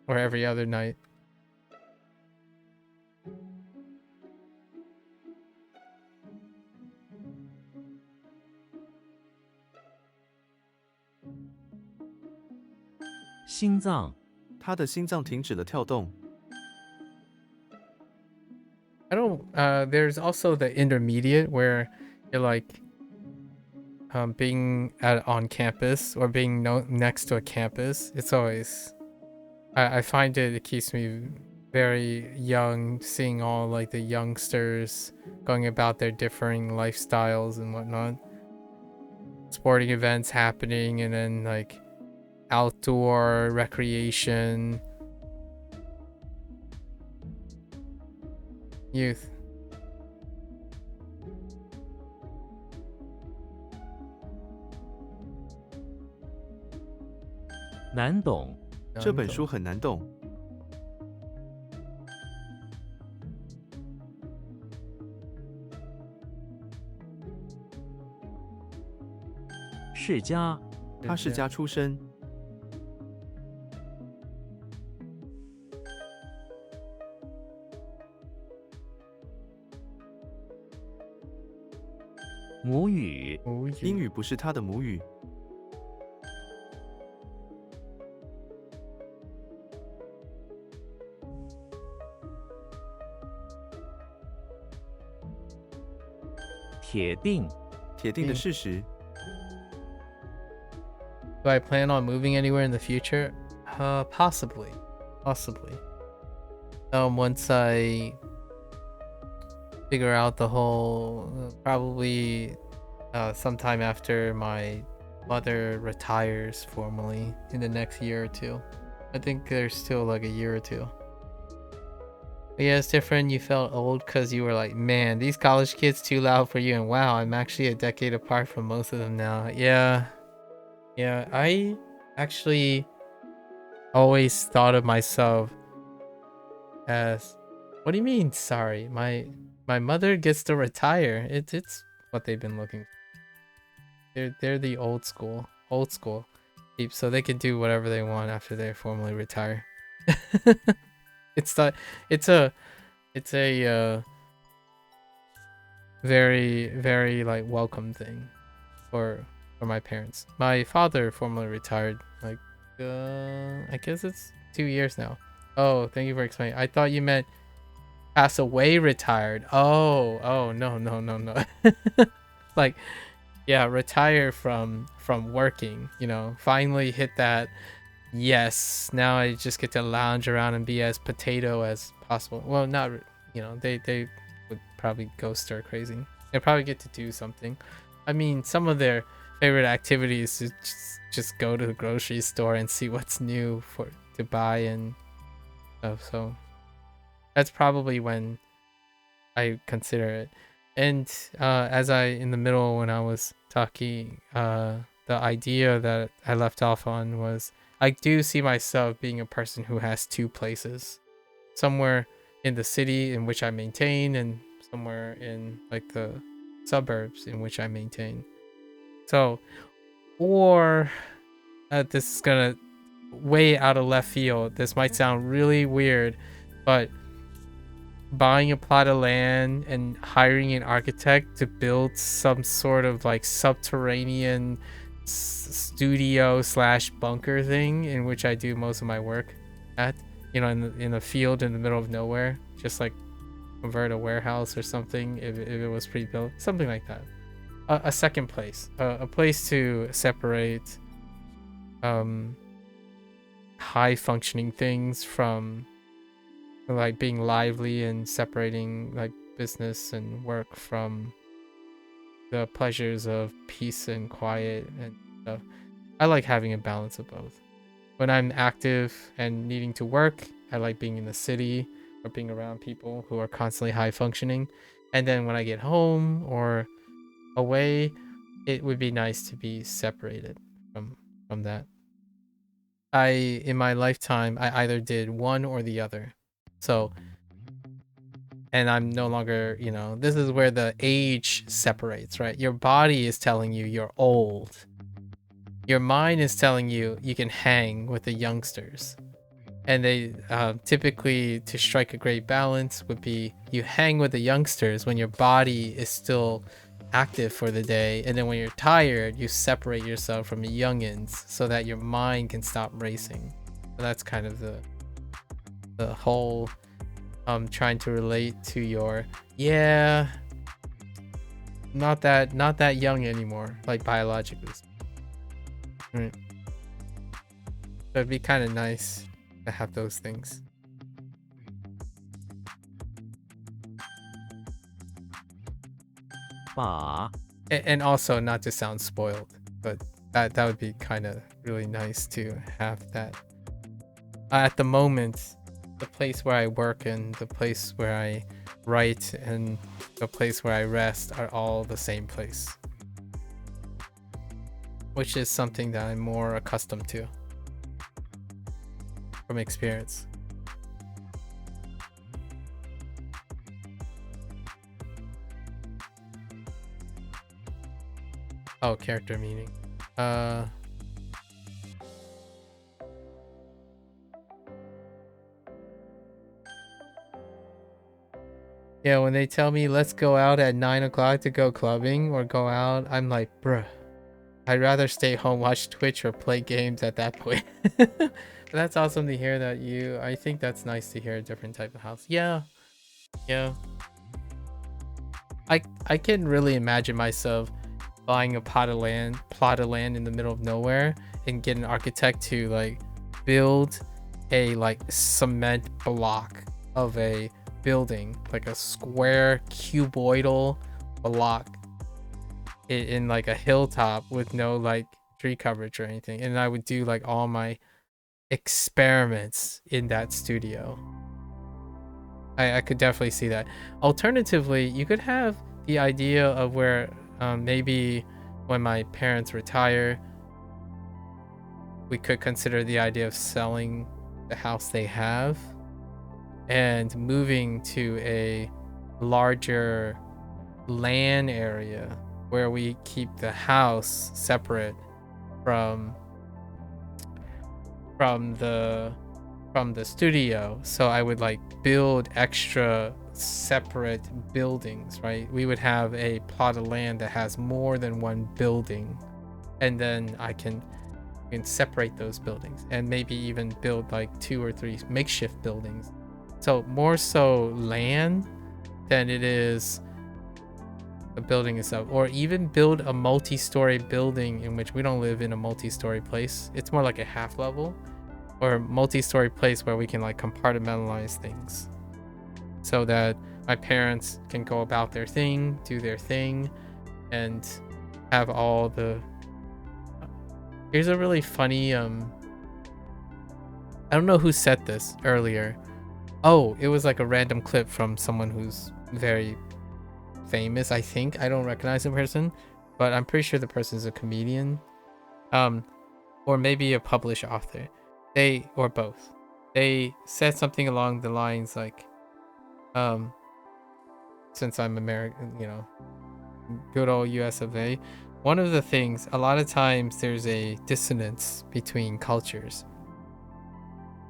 Or every other night. "心脏，他的心脏停止了跳动。 I don't there's also the intermediate where you're like being on campus or being next to a campus. It's always I find it keeps me very young, seeing all like the youngsters going about their differing lifestyles and whatnot. Sporting events happening, and then like outdoor recreation, youth. 难懂，这本书很难懂。 世家，他世家出身。 母语，英语不是他的母语。 铁定，铁定的事实。 Do I plan on moving anywhere in the future? Possibly. Once I figure out the whole, probably sometime after my mother retires formally in the next year or two. I think there's still like a year or two. But yeah, it's different. You felt old because you were like, man, these college kids too loud for you, and wow, I'm actually a decade apart from most of them now. Yeah, I actually always thought of myself as, what do you mean, sorry? My mother gets to retire. It's what they've been looking for. They're the old school peeps, so they can do whatever they want after they formally retire. It's a very, very like welcome thing for my parents. My father formally retired like I guess it's 2 years now. Oh, thank you for explaining. I thought you meant Pass away, retired. Oh, no. Like, yeah, retire from working, you know, finally hit that. Yes, now I just get to lounge around and be as potato as possible. Well, not, you know, they would probably go stir crazy. They'll probably get to do something. I mean, some of their favorite activities is just go to the grocery store and see what's new to buy and stuff. So that's probably when I consider it. And as I in the middle when I was talking, the idea that I left off on was I do see myself being a person who has two places, somewhere in the city in which I maintain, and somewhere in like the suburbs in which I maintain. So, or this is gonna way out of left field. This might sound really weird, but buying a plot of land and hiring an architect to build some sort of like subterranean studio slash bunker thing in which I do most of my work at, you know, in the field in the middle of nowhere, just like convert a warehouse or something if it was pre-built, something like that. A second place, a place to separate high functioning things from like being lively, and separating like business and work from the pleasures of peace and quiet and stuff. I like having a balance of both. When I'm active and needing to work, I like being in the city or being around people who are constantly high functioning. And then when I get home or away, it would be nice to be separated from that. In my lifetime, I either did one or the other. So, and I'm no longer, you know, this is where the age separates, right? Your body is telling you you're old. Your mind is telling you you can hang with the youngsters. And they typically, to strike a great balance, would be you hang with the youngsters when your body is still active for the day, and then when you're tired, you separate yourself from the youngins so that your mind can stop racing. So that's kind of the whole trying to relate to your, yeah, not that young anymore, like biologically. Right. So it'd be kind of nice to have those things. And also not to sound spoiled, but that would be kind of really nice to have that. At the moment, the place where I work and the place where I write and the place where I rest are all the same place, which is something that I'm more accustomed to from experience. Oh, character meaning. Yeah, when they tell me let's go out at 9 o'clock to go clubbing or go out, I'm like, bruh, I'd rather stay home, watch Twitch, or play games at that point. But that's awesome to hear that I think that's nice to hear a different type of house. Yeah. I can really imagine myself buying a plot of land in the middle of nowhere and get an architect to like build a like cement block of a building, like a square cuboidal block in like a hilltop with no like tree coverage or anything, and I would do like all my experiments in that studio. I could definitely see that. Alternatively, you could have the idea of where maybe when my parents retire, we could consider the idea of selling the house they have and moving to a larger land area where we keep the house separate from the studio. So I would like build extra separate buildings, right? We would have a plot of land that has more than one building, and then I can separate those buildings and maybe even build like 2 or 3 makeshift buildings So more so land than it is a building itself, or even build a multi-story building in which we don't live in a multi-story place. It's more like a half level or multi-story place where we can like compartmentalize things so that my parents can go about their thing, do their thing, and have all the... Here's a really funny I don't know who said this earlier. Oh, it was like a random clip from someone who's very famous, I think. I don't recognize the person, but I'm pretty sure the person's a comedian, or maybe a published author. They, or both, they said something along the lines like, since I'm American, you know, good old US of A, one of the things, a lot of times there's a dissonance between cultures.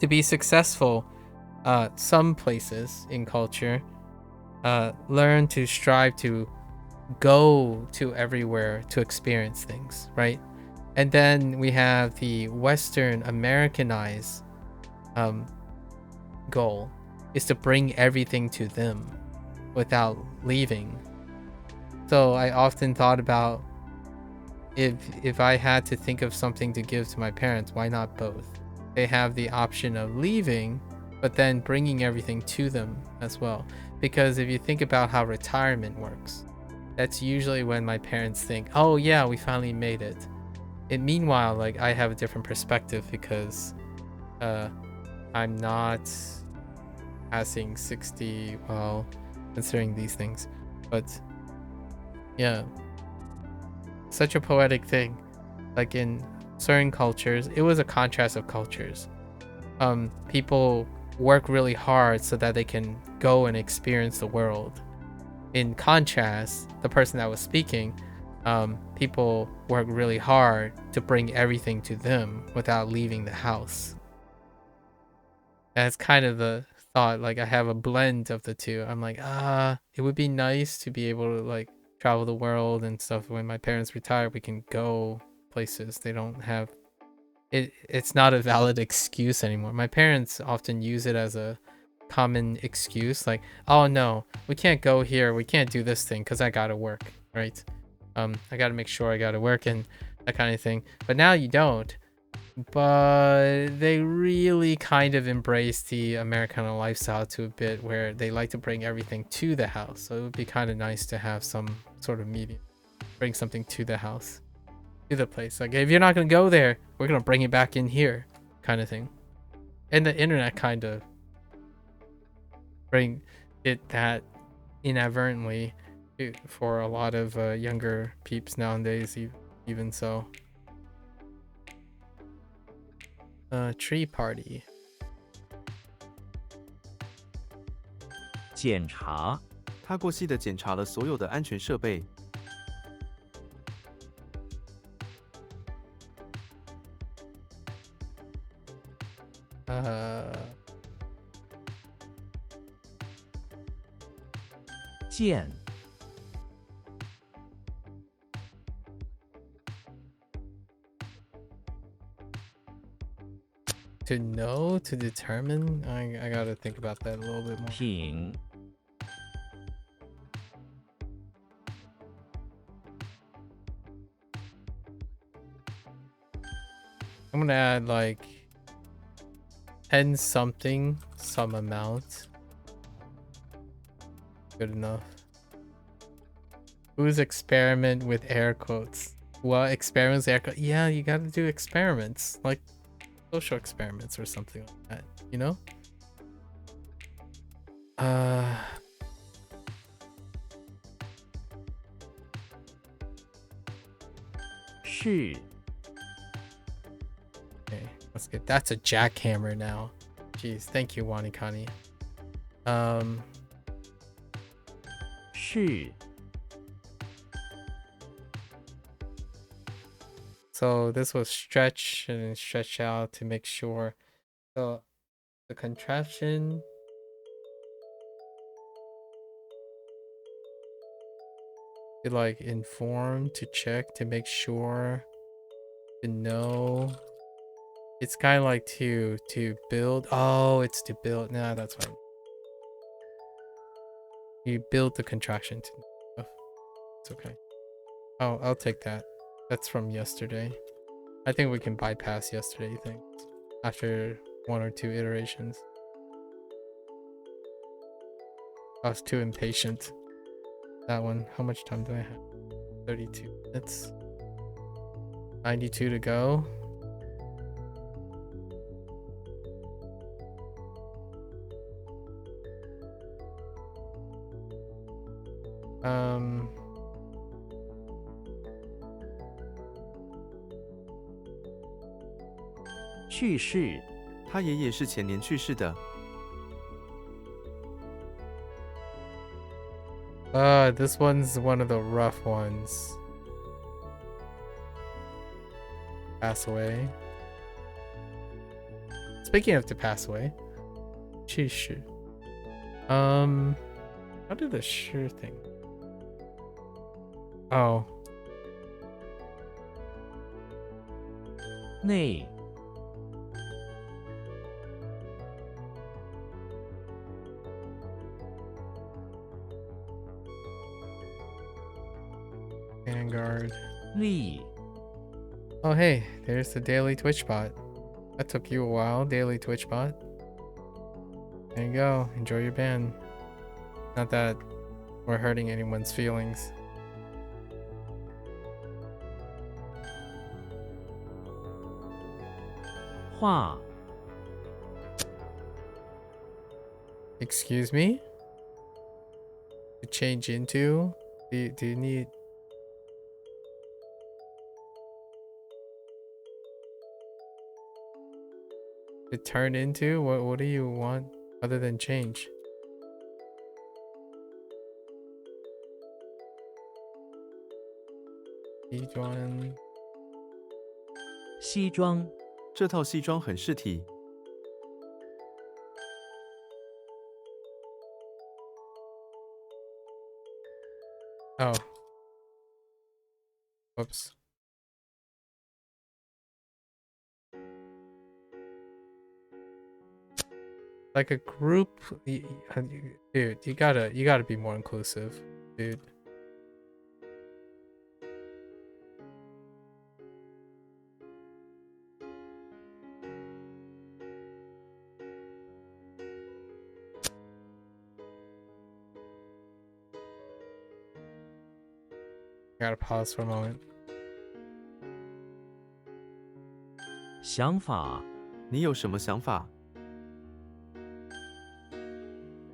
To be successful, some places in culture learn to strive to go to everywhere to experience things, right? And then we have the Western Americanized goal is to bring everything to them without leaving. So I often thought about if I had to think of something to give to my parents, why not both? They have the option of leaving, but then bringing everything to them as well. Because if you think about how retirement works, that's usually when my parents think, oh yeah, we finally made it. And meanwhile, like, I have a different perspective because I'm not passing 60 while considering these things. But yeah, such a poetic thing. Like in certain cultures, it was a contrast of cultures. People work really hard so that they can go and experience the world. In contrast, the person that was speaking, people work really hard to bring everything to them without leaving the house. That's kind of the thought. Like, I have a blend of the two. I'm like, it would be nice to be able to like travel the world and stuff. When my parents retire, we can go places. They don't have it. It's not a valid excuse anymore. My parents often use it as a common excuse, like, oh no, we can't go here, we can't do this thing because I gotta work, right? I gotta make sure I gotta work and that kind of thing. But now you don't. But they really kind of embrace the Americana lifestyle to a bit where they like to bring everything to the house. So it would be kind of nice to have some sort of medium, bring something to the house, to the place. Like, if you're not gonna go there, we're gonna bring it back in here, kind of thing. And the internet kind of bring it that inadvertently for a lot of younger peeps nowadays, even so. Tree party. 检查、他过细地检查了所有的安全设备。见、 To know, to determine. I gotta think about that a little bit more. 品、 I'm gonna add like 10 something, some amount. Good enough. Who's experiment with air quotes? What experiments air quotes? Yeah, you gotta do experiments, like social experiments or something like that, you know? 是 Okay, let's get... That's a jackhammer now. Jeez, thank you, Wanikani. 是 So this was stretch and stretch out to make sure. So the contraption. To like inform, to check, to make sure, to know. It's kind of like to build. Oh, it's to build. Nah, that's fine. You build the contraction to stuff. It's okay. Oh, I'll take that. That's from yesterday. I think we can bypass yesterday things after 1 or 2 iterations. I was too impatient. That one. How much time do I have? 32 minutes. 92 to go. Um, 去世，他爷爷是前年去世的。this one's one of the rough ones. Pass away. Speaking of to pass away, 去世. How did the sure thing? Oh, 内， Vanguard. 力， Oh, hey, there's the daily Twitch bot. That took you a while, daily Twitch bot. There you go. Enjoy your ban. Not that we're hurting anyone's feelings. 画， Excuse me? To change into? Do you need... To turn into? What do you want other than change? One. 西装，这套西装很适体。 Oh. Whoops. Like a group, dude, you gotta be more inclusive, dude. Gotta pause for a moment. 想法，你有什么想法？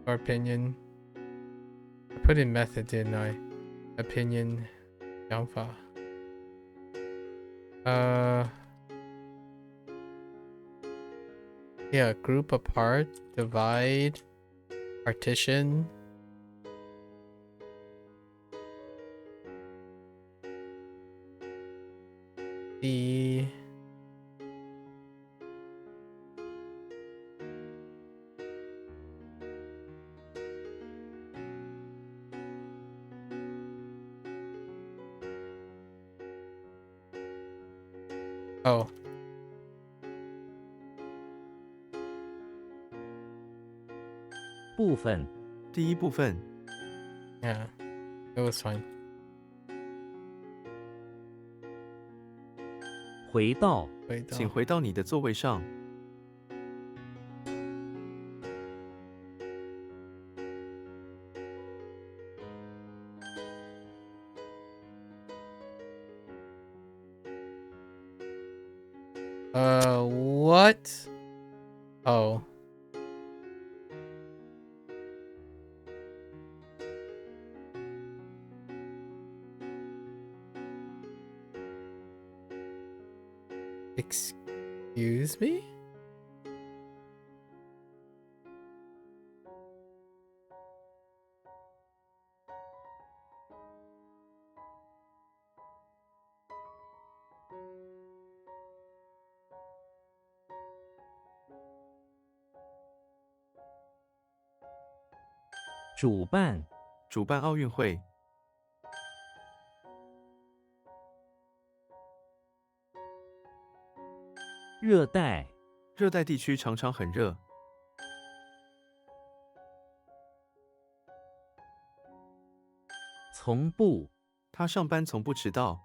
Or opinion. I put in method, didn't I? Opinion. 想法. Yeah, group apart, divide, partition. The Oh. 部分，第一部分， Yeah. It was fine. 回到，请回到你的座位上。 What? Oh. Excuse me? “主办”，主办奥运会，热带，热带地区常常很热。从不，他上班从不迟到。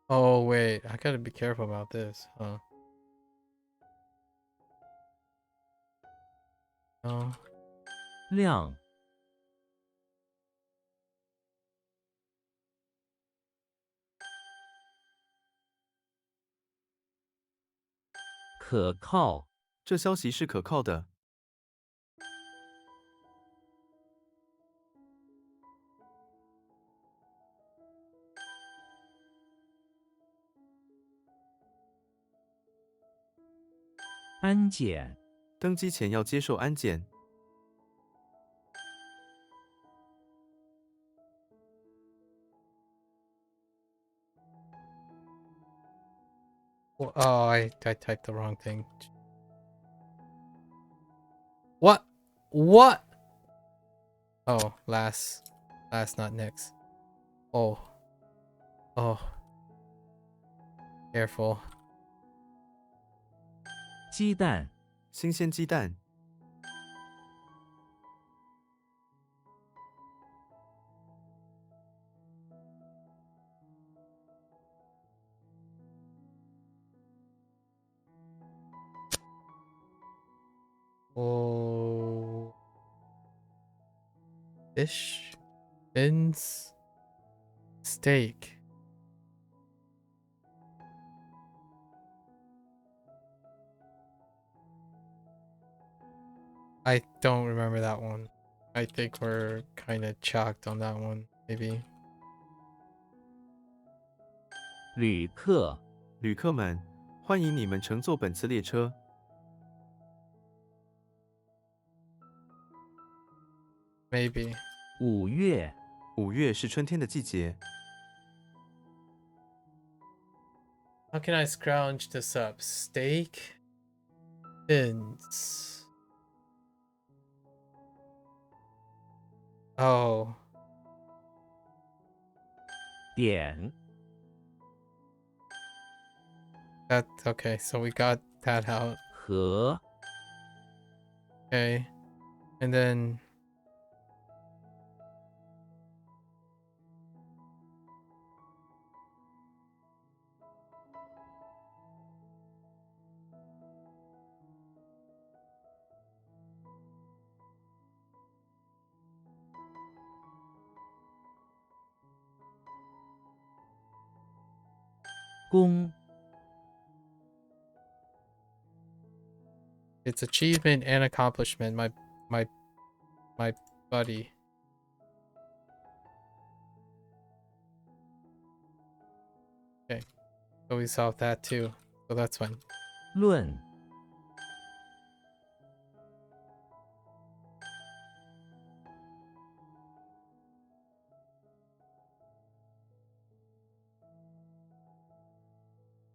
Oh wait, I gotta be careful about this, huh? Oh, 量，可靠，这消息是可靠的。安检，登机前要接受安检。oh, I typed the wrong thing. What? What? Oh, last, not next. Oh, oh, careful. 鸡蛋，新鲜鸡蛋。Oh, fish, fins, steak. I don't remember that one. I think we're kind of chalked on that one, maybe. 旅客，旅客们，欢迎你们乘坐本次列车。Maybe. 5月， 5月是春天的季节。How can I scrounge this up? Steak, fins. Oh, 点， that okay. So we got that out. 和， Okay, and then “功 it's achievement and accomplishment. My buddy. Okay, so we solved that too. So that's fine. 论，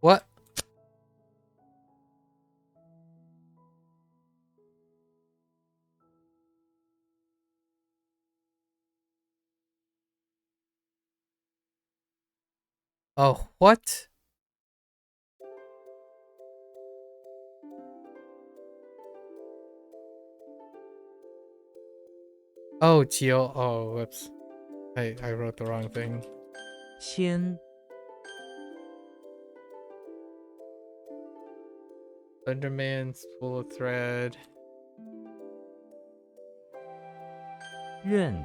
What? Oh, what? Oh, Geo. Oh, whoops. I wrote the wrong thing. 先， Thunderman's full of thread. 任，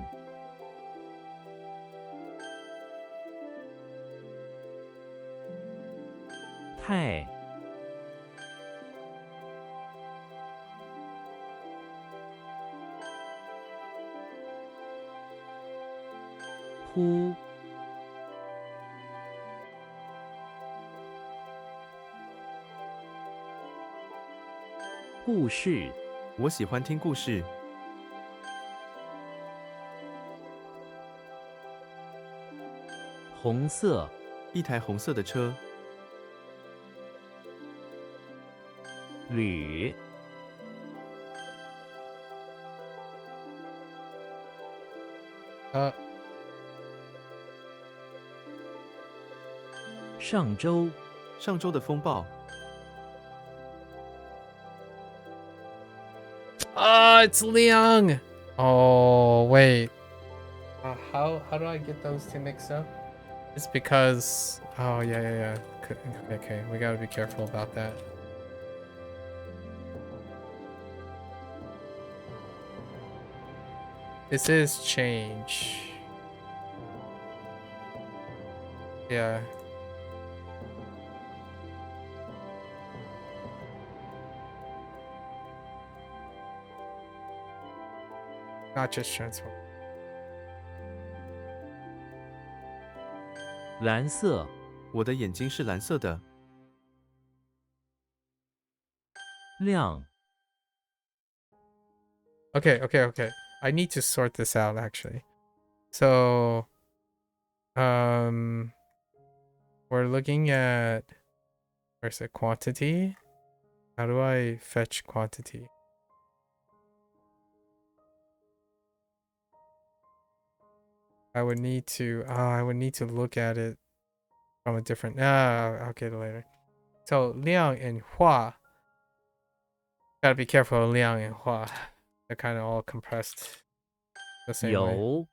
太， 呼， 故事，我喜欢听故事。红色，一台红色的车。铝， 上周，上周的风暴。Oh, it's Liang. Oh, wait. How do I get those two mixed up? It's because... Oh, yeah. Okay, we gotta be careful about that. This is change. Yeah. Not just transform. 蓝色，我的眼睛是蓝色的。亮， Okay. I need to sort this out actually. So, we're looking at, where's it, quantity? How do I fetch quantity? I would need to look at it from a different, I'll get it later. So, Liang and Hua. Gotta be careful of Liang and Hua. They're kind of all compressed the same way. 有，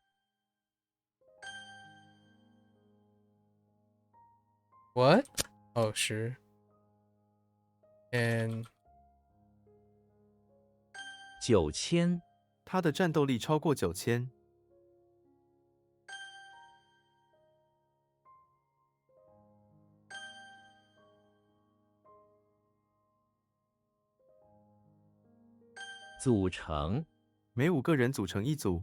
What? Oh, sure. And 9000，他的战斗力超过9000。组成，每5个人组成一组。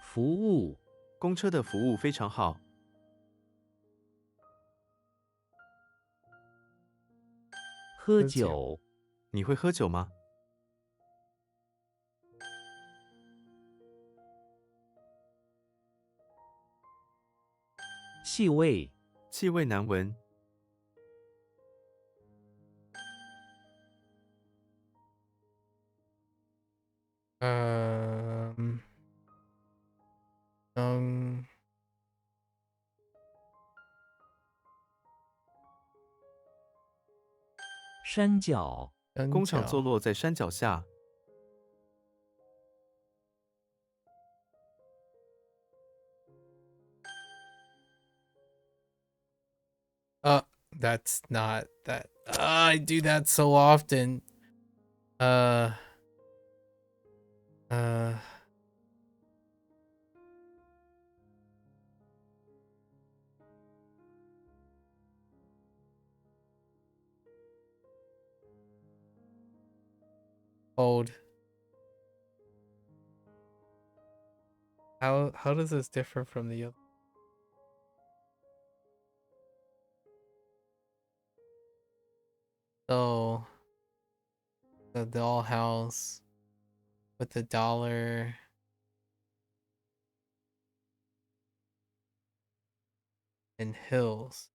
服务，公车的服务非常好。喝酒，你会喝酒吗？气味，气味难闻。山脚，工厂坐落在山脚下。That's not that. I do that so often. Hold. How does this differ from the other? So the dollhouse with the dollar and hills.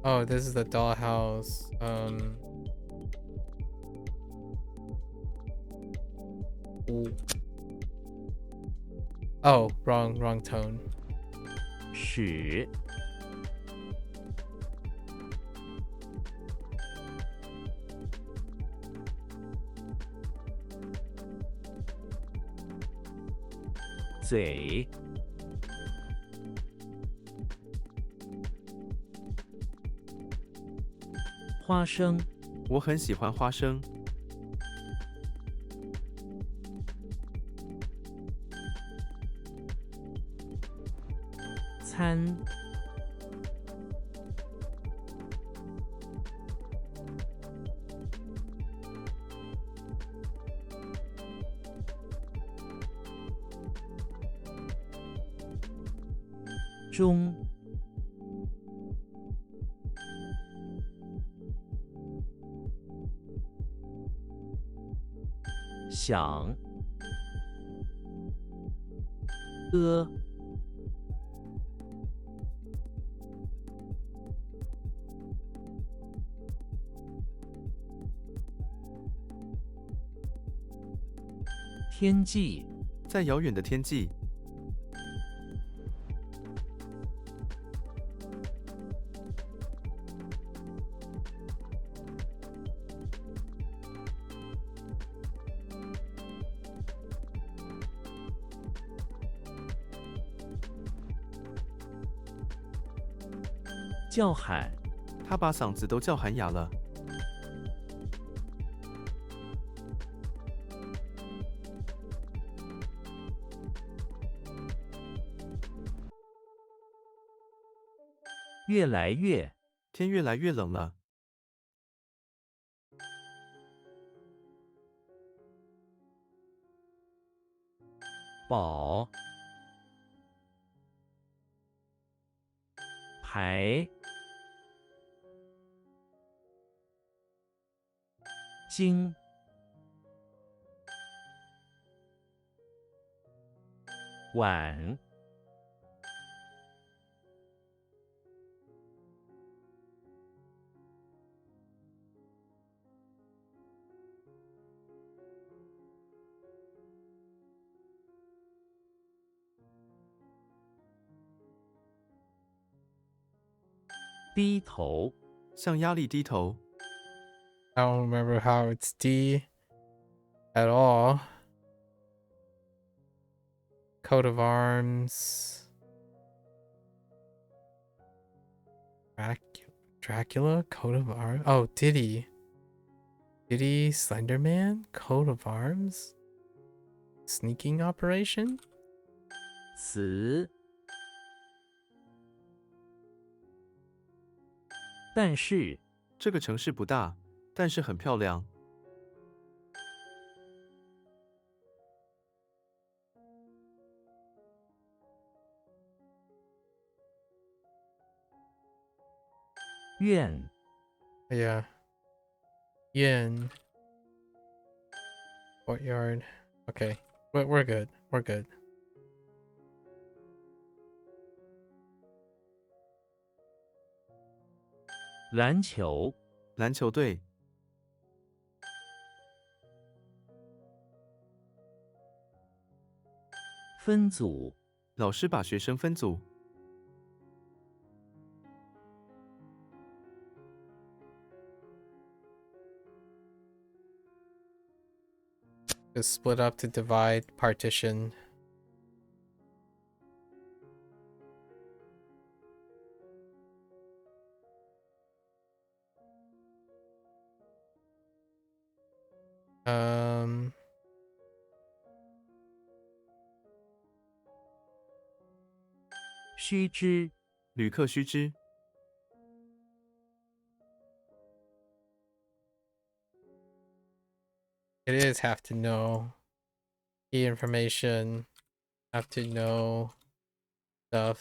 Oh, this is the dollhouse. Ooh. Oh, wrong tone. 使，嘴，花生，我很喜欢花生。餐，中，响，天际，在遥远的天际，叫喊，他把嗓子都叫喊哑了。越来越，天越来越冷了，宝，排，经，晚，低头，向压力低头。 I don't remember how it's D at all. Coat of arms. Dracula? Coat of arms? Oh, Diddy. Diddy, Slenderman? Coat of arms? Sneaking operation? 词，但是，这个城市不大，但是很漂亮。愿， Yeah. Yin. Courtyard. Okay. We're good. We're good. 篮球，篮球队，分组，老师把学生分组， Just split up to divide, partition. Um, 须知，旅客须知， it is have to know key information, have to know stuff.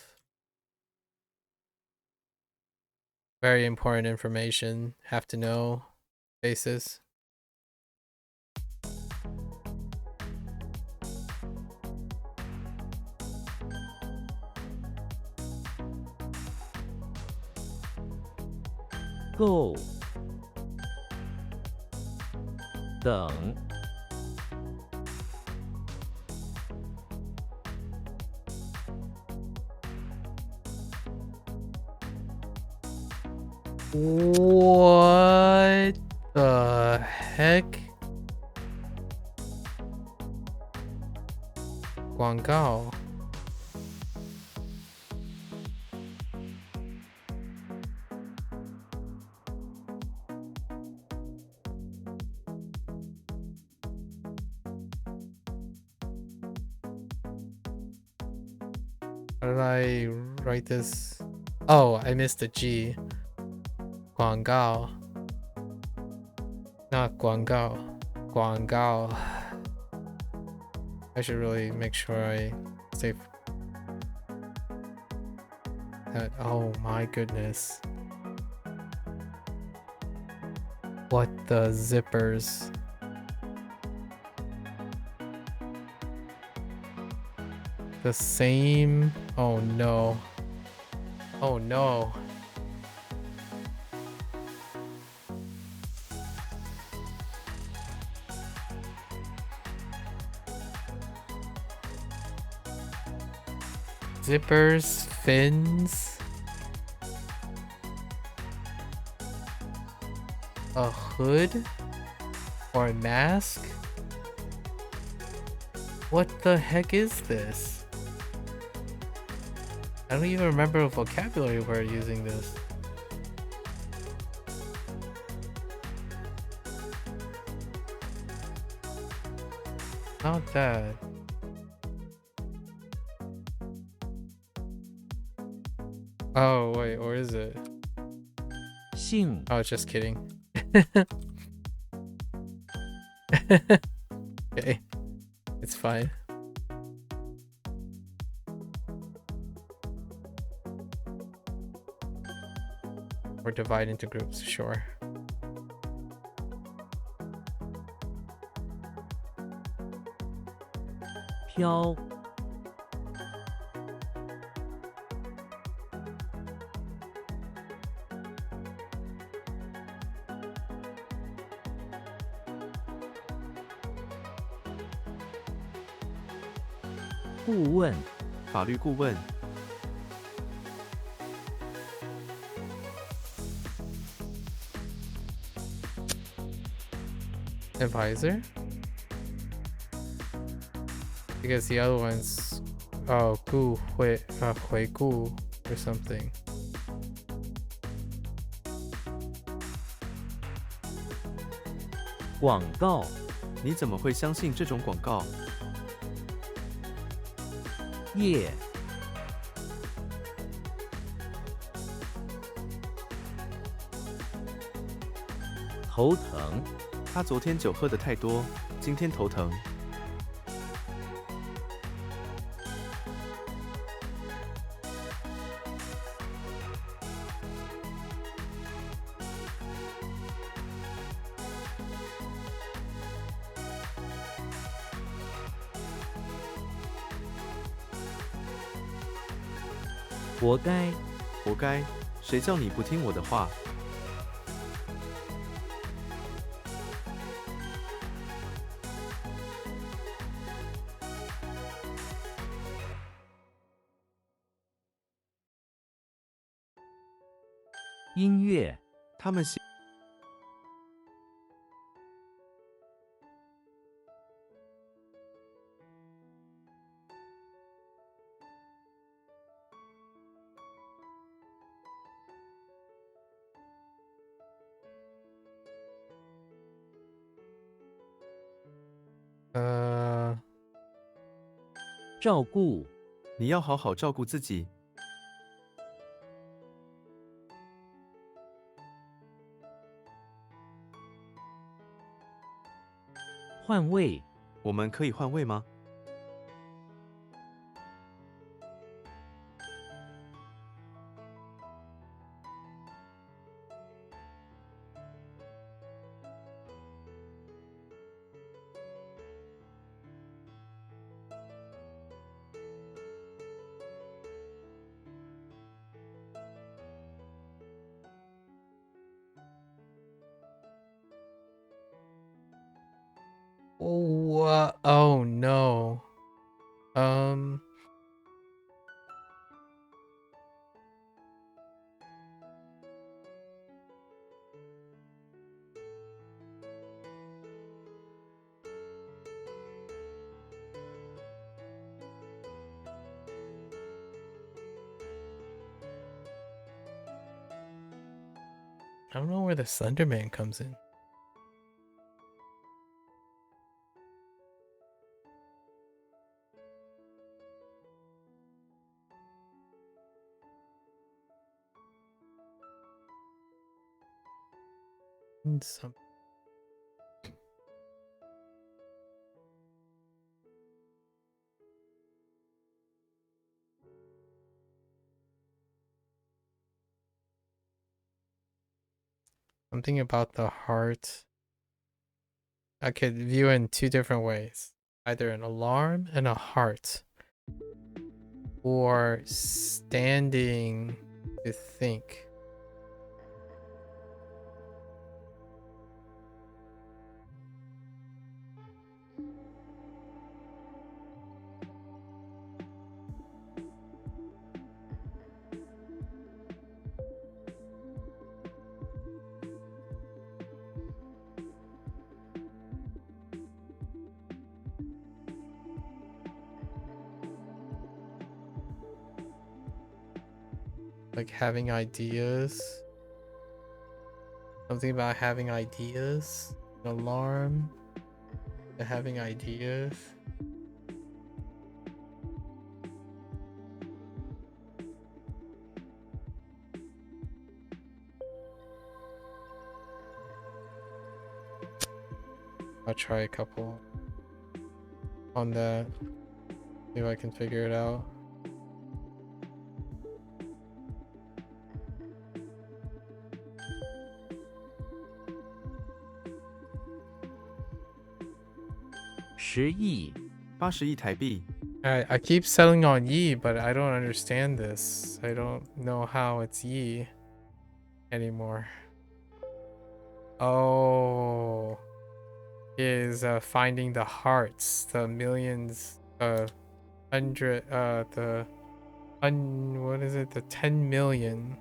Very important information, have to know basis. Go，等，What the heck? 广告. How did I write this? Oh, I missed the G. 广告. Not 广告. 广告. I should really make sure I save that. Oh my goodness. What the zippers? The same. Oh no. Oh no. Zippers, fins, a hood, or a mask? What the heck is this? I don't even remember a vocabulary word using this. Not that. Oh, wait, or is it? 姓 Oh, just kidding. Okay, it's fine. Or divide into groups, sure. 飘 顾问 法律顾问、 Advisor? Because the other one's oh 回顾 or something. 广告 你怎么会相信这种广告？ 业 头疼 他昨天酒喝得太多，今天头疼。 活该 活该，谁叫你不听我的话？ 音乐 他们喜 照顾 你要好好照顾自己。 换位 我们可以换位吗？ Oh no. I don't know where the Slenderman comes in. Some something about the heart. I could view it in two different ways. Either an alarm and a heart. Or standing to think. Like having ideas. Something about having ideas. An alarm. To having ideas. I'll try a couple on that. See if I can figure it out. $10亿80亿台币， I keep settling on Yi, but I don't understand this. I don't know how it's Yi anymore. Oh, is finding the hearts, the millions, hundred, what is it? The 10 million,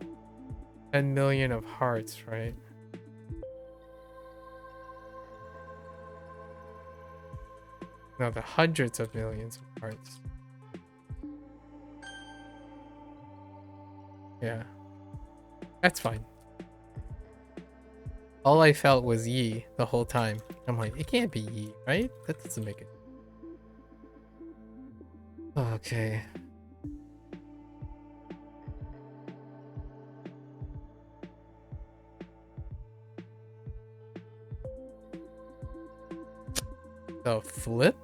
10 million of hearts, right? No, the hundreds of millions of hearts. Yeah, that's fine. All I felt was Yi the whole time. I'm like, it can't be Yi, right? That doesn't make it. Okay. The flip?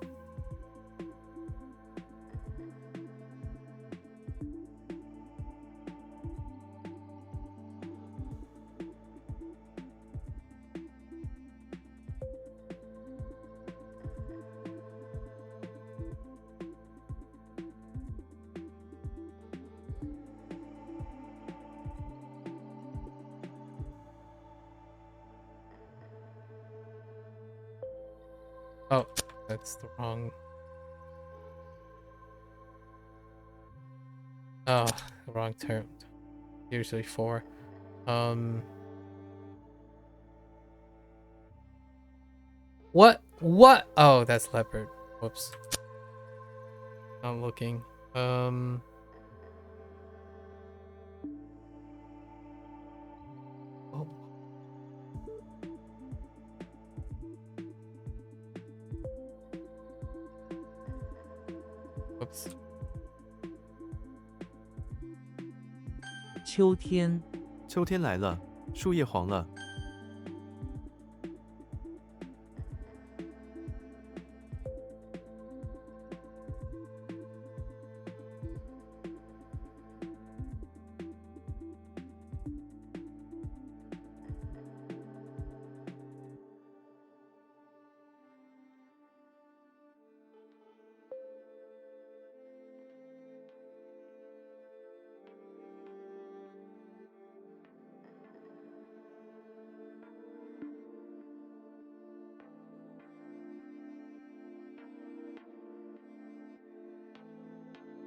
Oh, that's the wrong. Oh, the wrong term. Usually 4. What? What? Oh, that's leopard. Whoops. I'm looking. Oh. Whoops. 秋天秋天来了，树叶黄了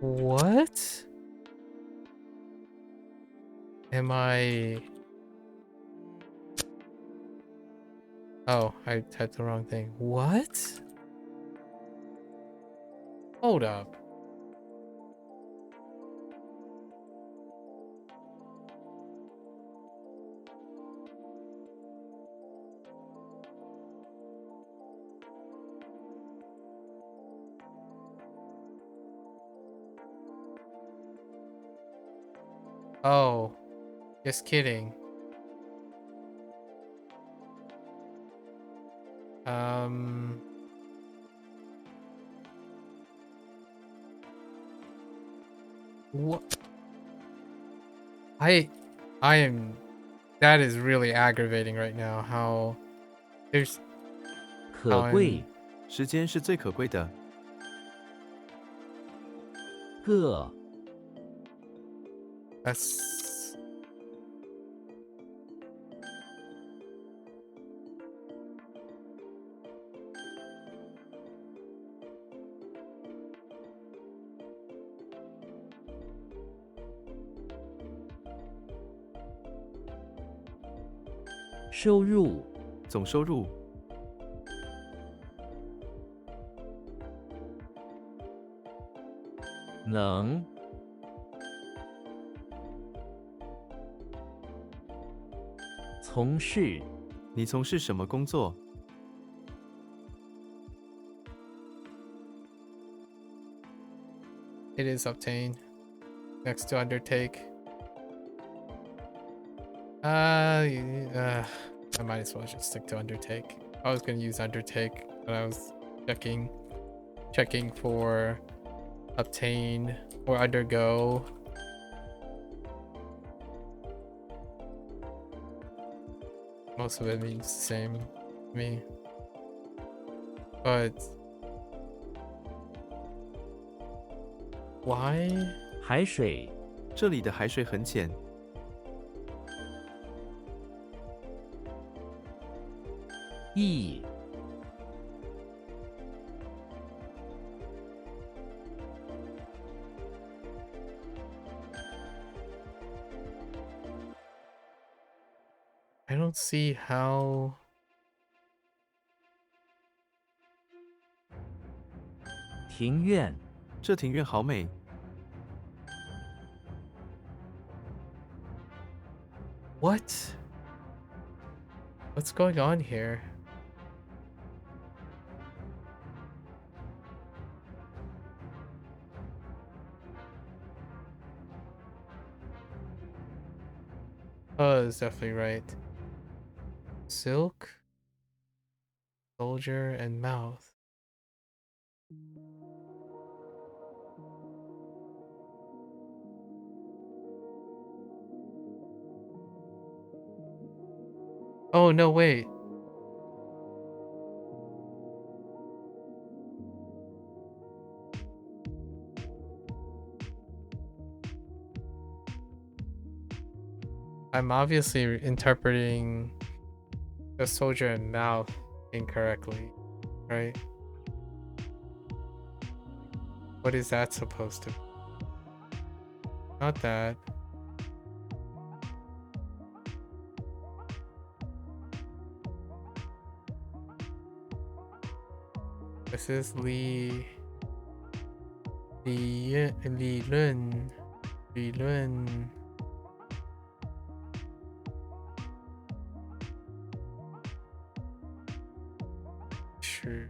，What? Am I? Oh, I typed the wrong thing. What? Hold up. Oh, just kidding. What? I am. That is really aggravating right now. How there's 可贵时间是最可贵的，个 that's 收入总收入能从事，你从事什么工作？ It is obtain. Next to undertake. I might as well just stick to undertake. I was gonna use undertake, but I was checking for obtain or undergo. Most of it means the same to me. But why? 海水，这里的海水很浅。 意， I don't see how. 庭院，这庭院好美。 What? What's going on here? Oh, it's definitely right. Silk, soldier, and mouth. Oh, no, wait. I'm obviously interpreting the soldier and mouth incorrectly, right? What is that supposed to be? Not that. This is Li Lun. Shi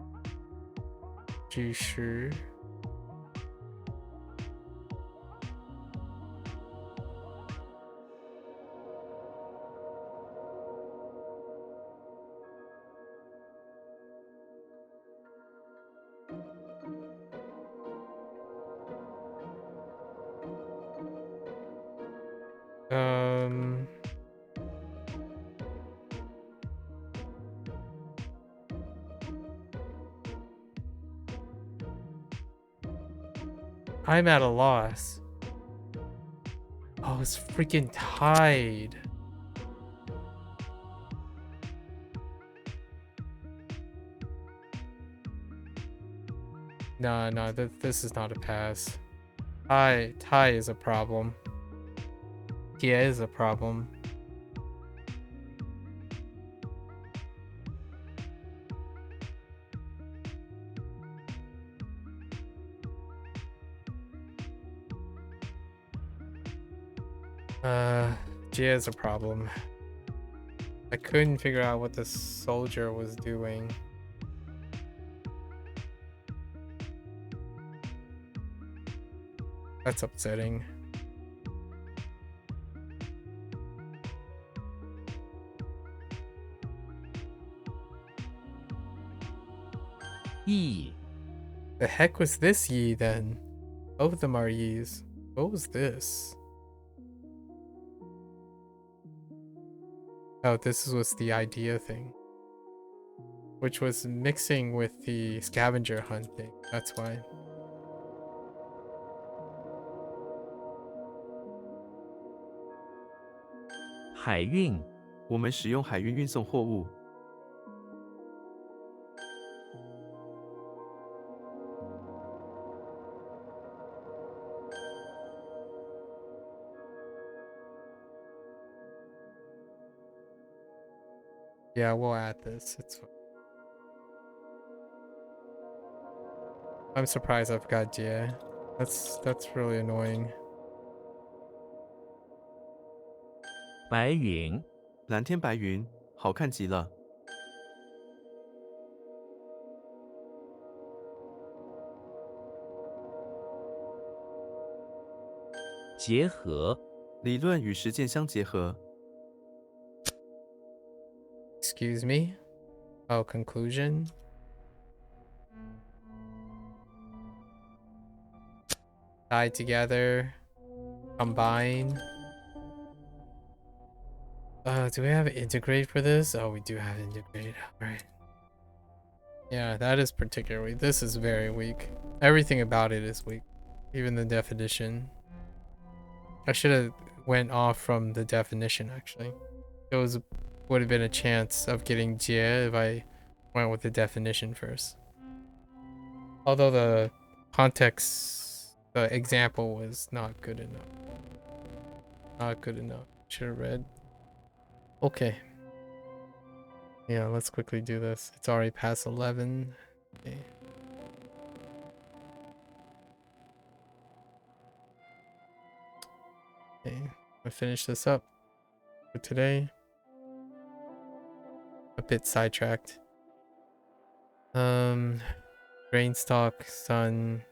几时 I'm at a loss. Oh, it's freaking tied. No, this is not a pass. Tie is a problem. Yeah, is a problem. Jia is a problem. I couldn't figure out what the soldier was doing. That's upsetting. Yi, The heck was this Yi then? Both of them are Yis. What was this? Oh, this was the idea thing. Which was mixing with the scavenger hunt thing. That's why. 海运，我们使用海运运送货物。 Yeah, we'll add this. It's fine. I'm surprised I've got Jia. That's really annoying. 白云，蓝天白云，好看极了。结合，理论与实践相结合。Excuse me. Oh, conclusion. Tie together. Combine. Do we have integrate for this? Oh, we do have integrate. Alright. Yeah, that is particularly. This is very weak. Everything about it is weak. Even the definition. I should have went off from the definition actually. It would have been a chance of getting jie if I went with the definition first. Although the context, the example was not good enough. Not good enough. Should have read. Okay. Yeah, let's quickly do this. It's already past 11. Okay. Okay, I finish this up for today. A bit sidetracked. Brainstalk, sun.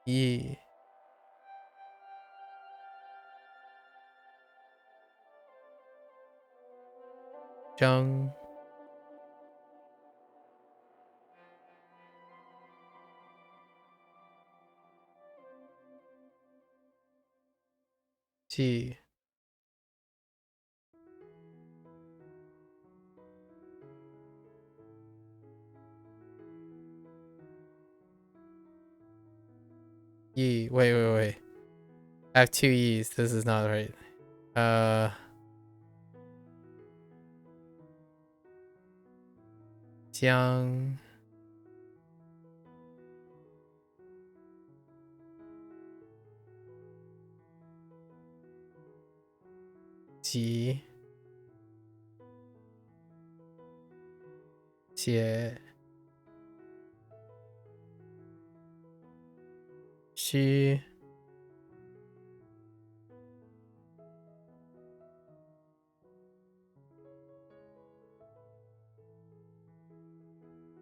Yi. Zhang. Ji. Yi. Wait. I have two E's. This is not right. Jiang. Ji. Jie. Xu.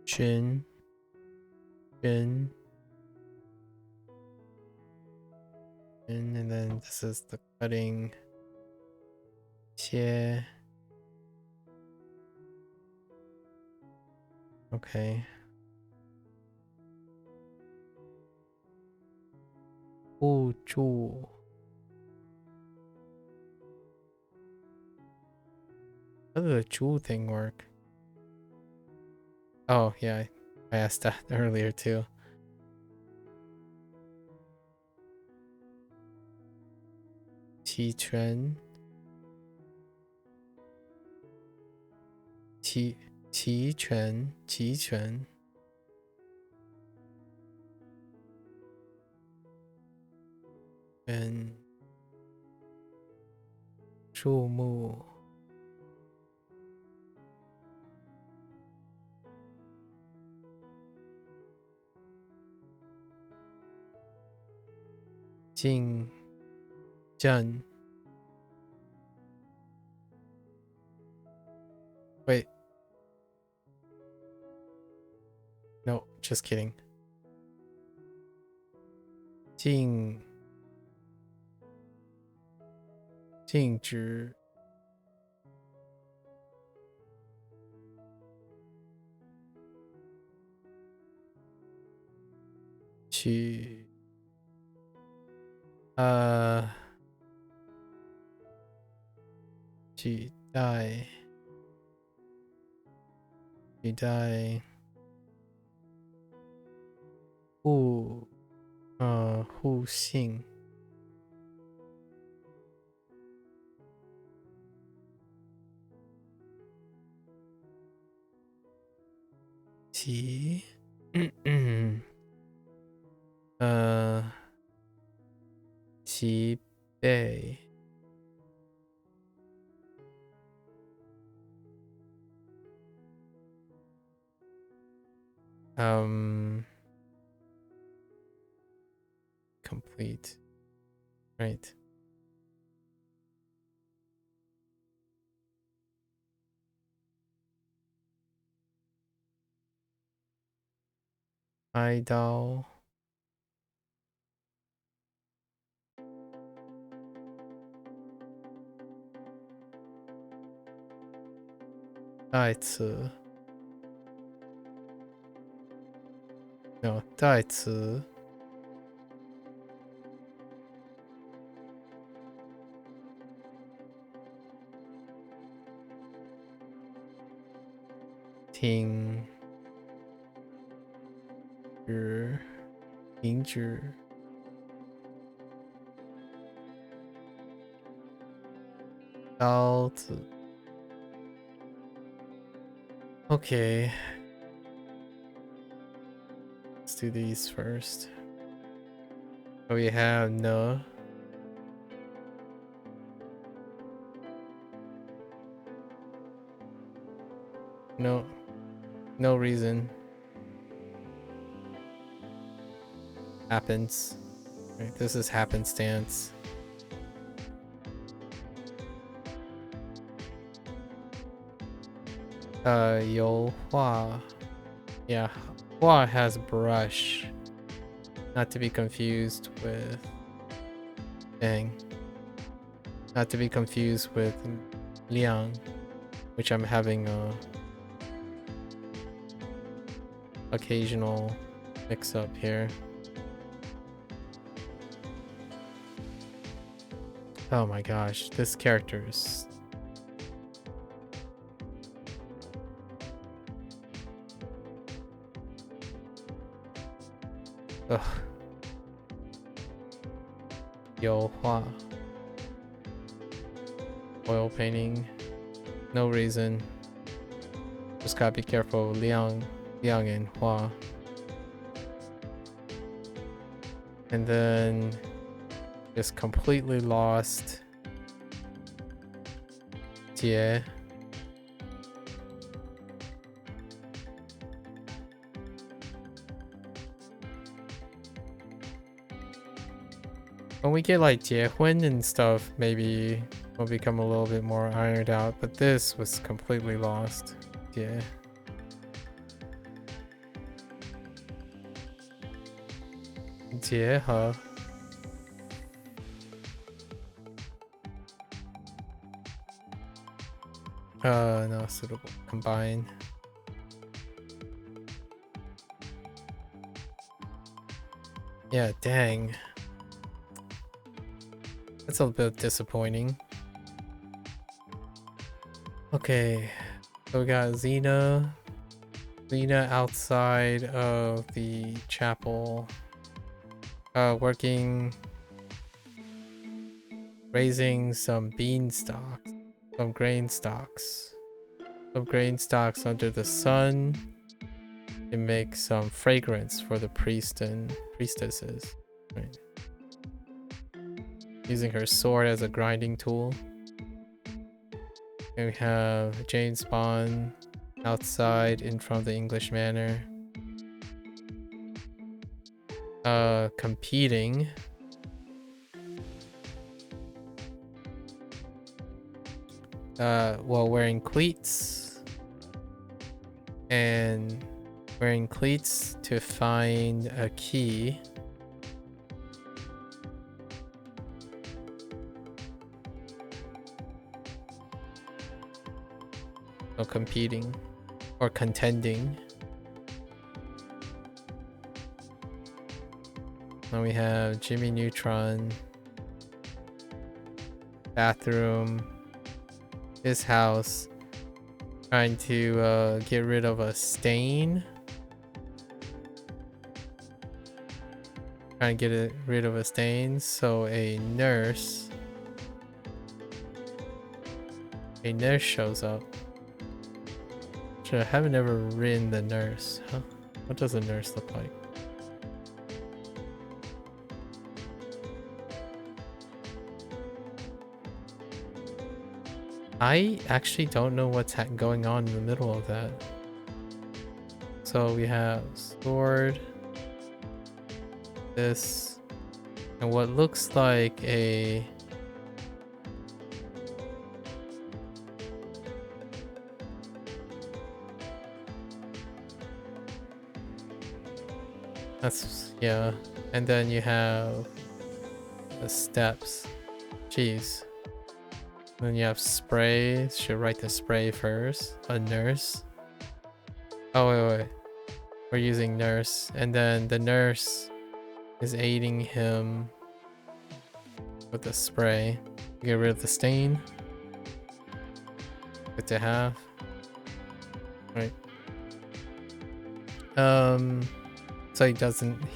Jun. Jun. And then this is the cutting. Xie. Okay. Wu Zhu. How does the Zhu thing work? Oh, yeah. I asked that earlier too. Qi Quan. Qi Quan. Qi Quan. And 树木。进站。Wait. No, just kidding. 禁止取取代互信。其其被 Complete. Right. Idol. 代词 no 代词停止停止刀子 Okay, let's do these first. So we have no. No reason. Happens. Right, this is happenstance. Yo Hua. Yeah, Hua has brush. Not to be confused with. Dang. Not to be confused with Liang, which I'm having a occasional mix up here. Oh my gosh, this character is. Ugh. Yo Hua. Oil painting. No reason. Just gotta be careful. Liang and Hua. And then just completely lost Jie. When we get like 结婚 and stuff, maybe we'll become a little bit more ironed out, but this was completely lost. Yeah. Jie no suitable. Combine. Yeah, dang. That's a bit disappointing. Okay, so we got Xena outside of the chapel, working, raising some beanstalks, some grain stalks under the sun to make some fragrance for the priest and priestesses. Right. Using her sword as a grinding tool. And we have James Bond outside in front of the English Manor. Competing. While wearing cleats. And wearing cleats to find a key. So competing or contending. Now we have Jimmy Neutron, bathroom, his house, trying to get rid of a stain. Trying to get rid of a stain, so a nurse shows up. I haven't ever written the nurse. Huh? What does a nurse look like? I actually don't know what's going on in the middle of that. So we have sword, this, and what looks like a yeah. And then you have the steps. Jeez. Then you have spray. Should write the spray first. A nurse. Oh wait. We're using nurse, and then the nurse is aiding him with the spray. Get rid of the stain. Good to have. Right. So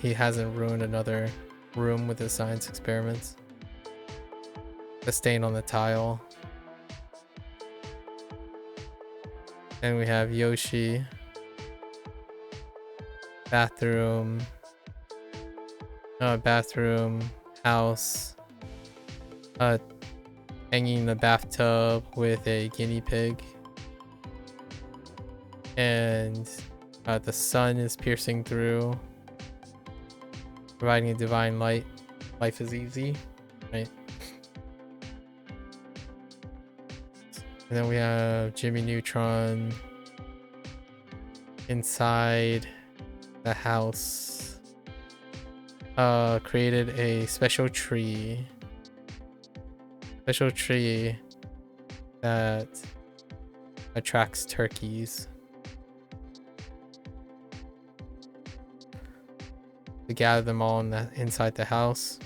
he hasn't ruined another room with his science experiments. The stain on the tile. And we have Yoshi. Bathroom. Bathroom. House. Hanging in the bathtub with a guinea pig. And the sun is piercing through, providing a divine light. Life is easy, right? And then we have Jimmy Neutron inside the house. Created a special tree. Special tree that attracts turkeys. To gather them all inside the house.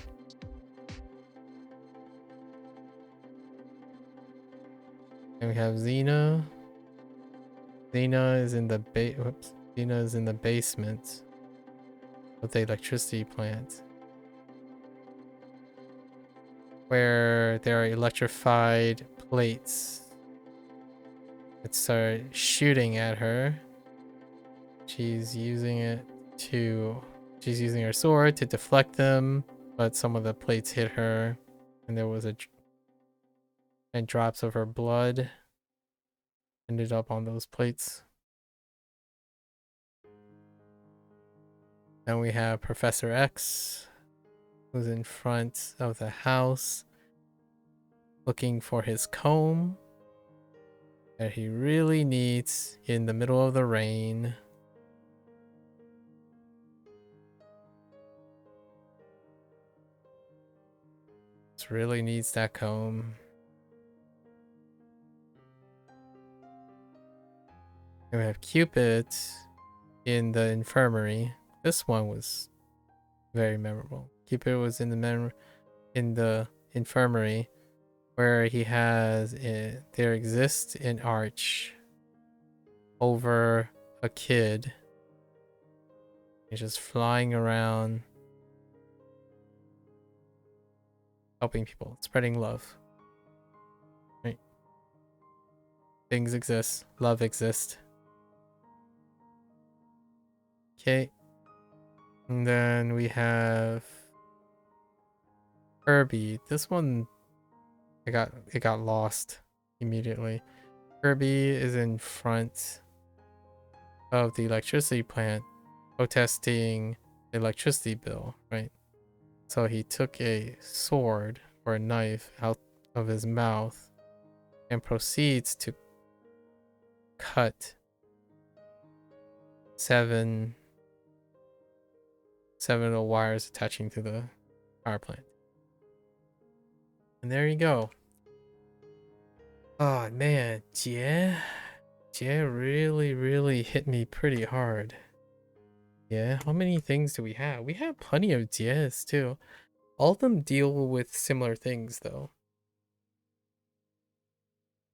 And we have Xena. Xena is in the basement of the electricity plant, where there are electrified plates that start shooting at her. She's using her sword to deflect them, but some of the plates hit her, and there was and drops of her blood ended up on those plates. Then we have Professor X, who's in front of the house looking for his comb that he really needs in the middle of the rain. Really needs that comb. And we have Cupid in the infirmary. This one was very memorable. Cupid was in the infirmary, where he has there exists an arch over a kid. He's just flying around, helping people, spreading love. Right? Things exist, love exists. Okay. And then we have Kirby. This one it got lost immediately. Kirby is in front of the electricity plant protesting the electricity bill, right? So he took a sword or a knife out of his mouth and proceeds to cut seven of the wires attaching to the power plant. And there you go. Oh man, Jie really hit me pretty hard. Yeah, how many things do we have? We have plenty of Jies too. All of them deal with similar things though.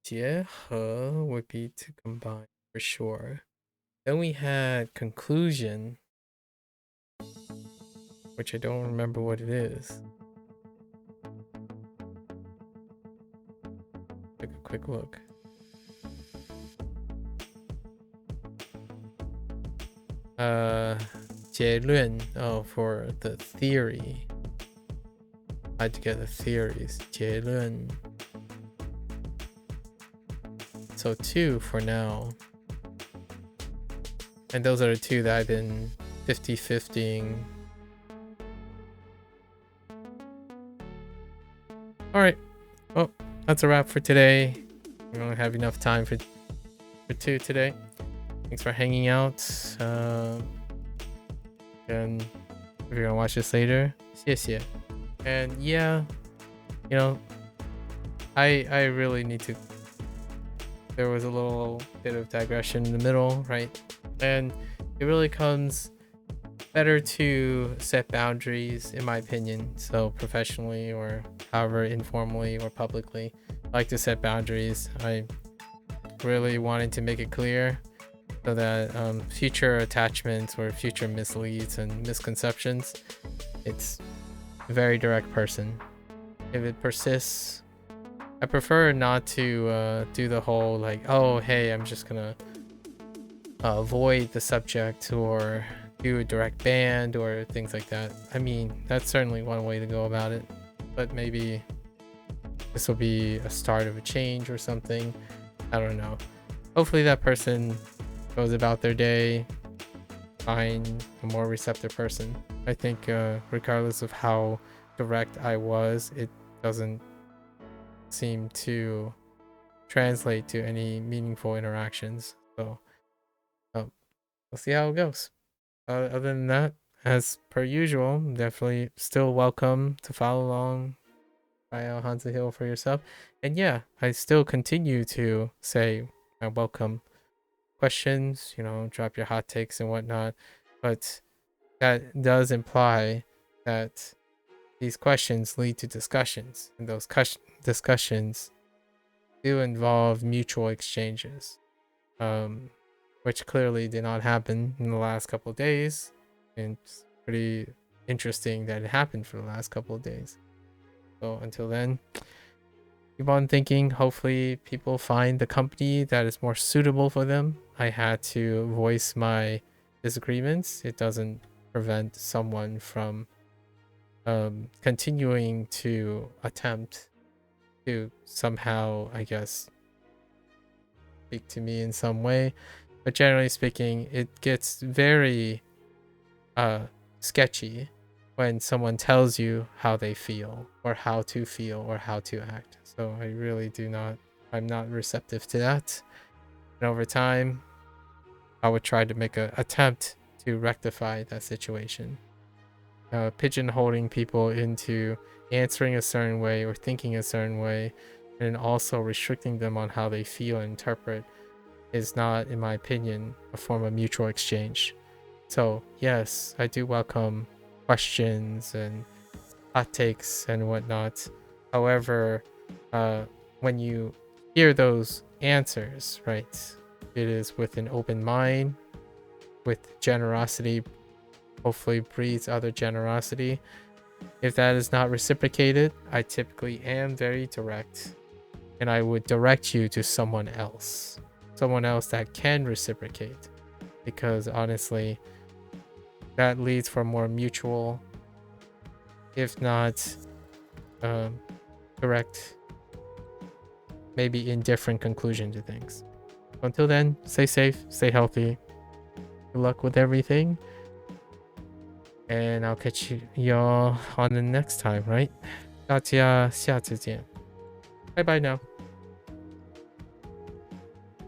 Jie He would be to combine for sure. Then we had conclusion, which I don't remember what it is. Take a quick look. Jielun, oh, for the theory. I had to get the theories. Jielun. So 2 for now. And those are the two that I've been 50-50ing. Alright, well, that's a wrap for today. We don't have enough time for two today. Thanks for hanging out. And if you're gonna watch this later, 谢谢. And yeah, you know, I really need to. There was a little bit of digression in the middle, right? And it really comes better to set boundaries, in my opinion. So professionally or however informally or publicly, I like to set boundaries. I really wanted to make it clear so that future attachments or future misleads and misconceptions, it's a very direct person. If it persists, I prefer not to do the whole like, oh hey, I'm just gonna avoid the subject or do a direct ban or things like that. I mean, that's certainly one way to go about it, but maybe this will be a start of a change or something. I don't know. Hopefully that person goes about their day, find a more receptive person. I think regardless of how direct I was, it doesn't seem to translate to any meaningful interactions. So we'll see how it goes. Other than that, as per usual, definitely still welcome to follow along. Try out HanziHero for yourself. And yeah, I still continue to say I welcome questions, you know, drop your hot takes and whatnot. But that does imply that these questions lead to discussions, and those discussions do involve mutual exchanges, which clearly did not happen in the last couple of days. And it's pretty interesting that it happened for the last couple of days. So until then, keep on thinking. Hopefully people find the company that is more suitable for them. I had to voice my disagreements. It doesn't prevent someone from continuing to attempt to somehow, I guess, speak to me in some way. But generally speaking, it gets very sketchy when someone tells you how they feel or how to feel or how to act. So I really I'm not receptive to that. And over time, I would try to make an attempt to rectify that situation. Pigeonholing people into answering a certain way or thinking a certain way, and also restricting them on how they feel and interpret is not, in my opinion, a form of mutual exchange. So yes, I do welcome questions and hot takes and whatnot. However, when you hear those answers, right, it is with an open mind, with generosity, hopefully breeds other generosity. If that is not reciprocated, I typically am very direct, and I would direct you to someone else that can reciprocate, because honestly, that leads for more mutual, if not direct, maybe indifferent conclusion to things. Until then, stay safe, stay healthy. Good luck with everything. And I'll catch y'all on the next time, right? 大家下次见。拜拜now.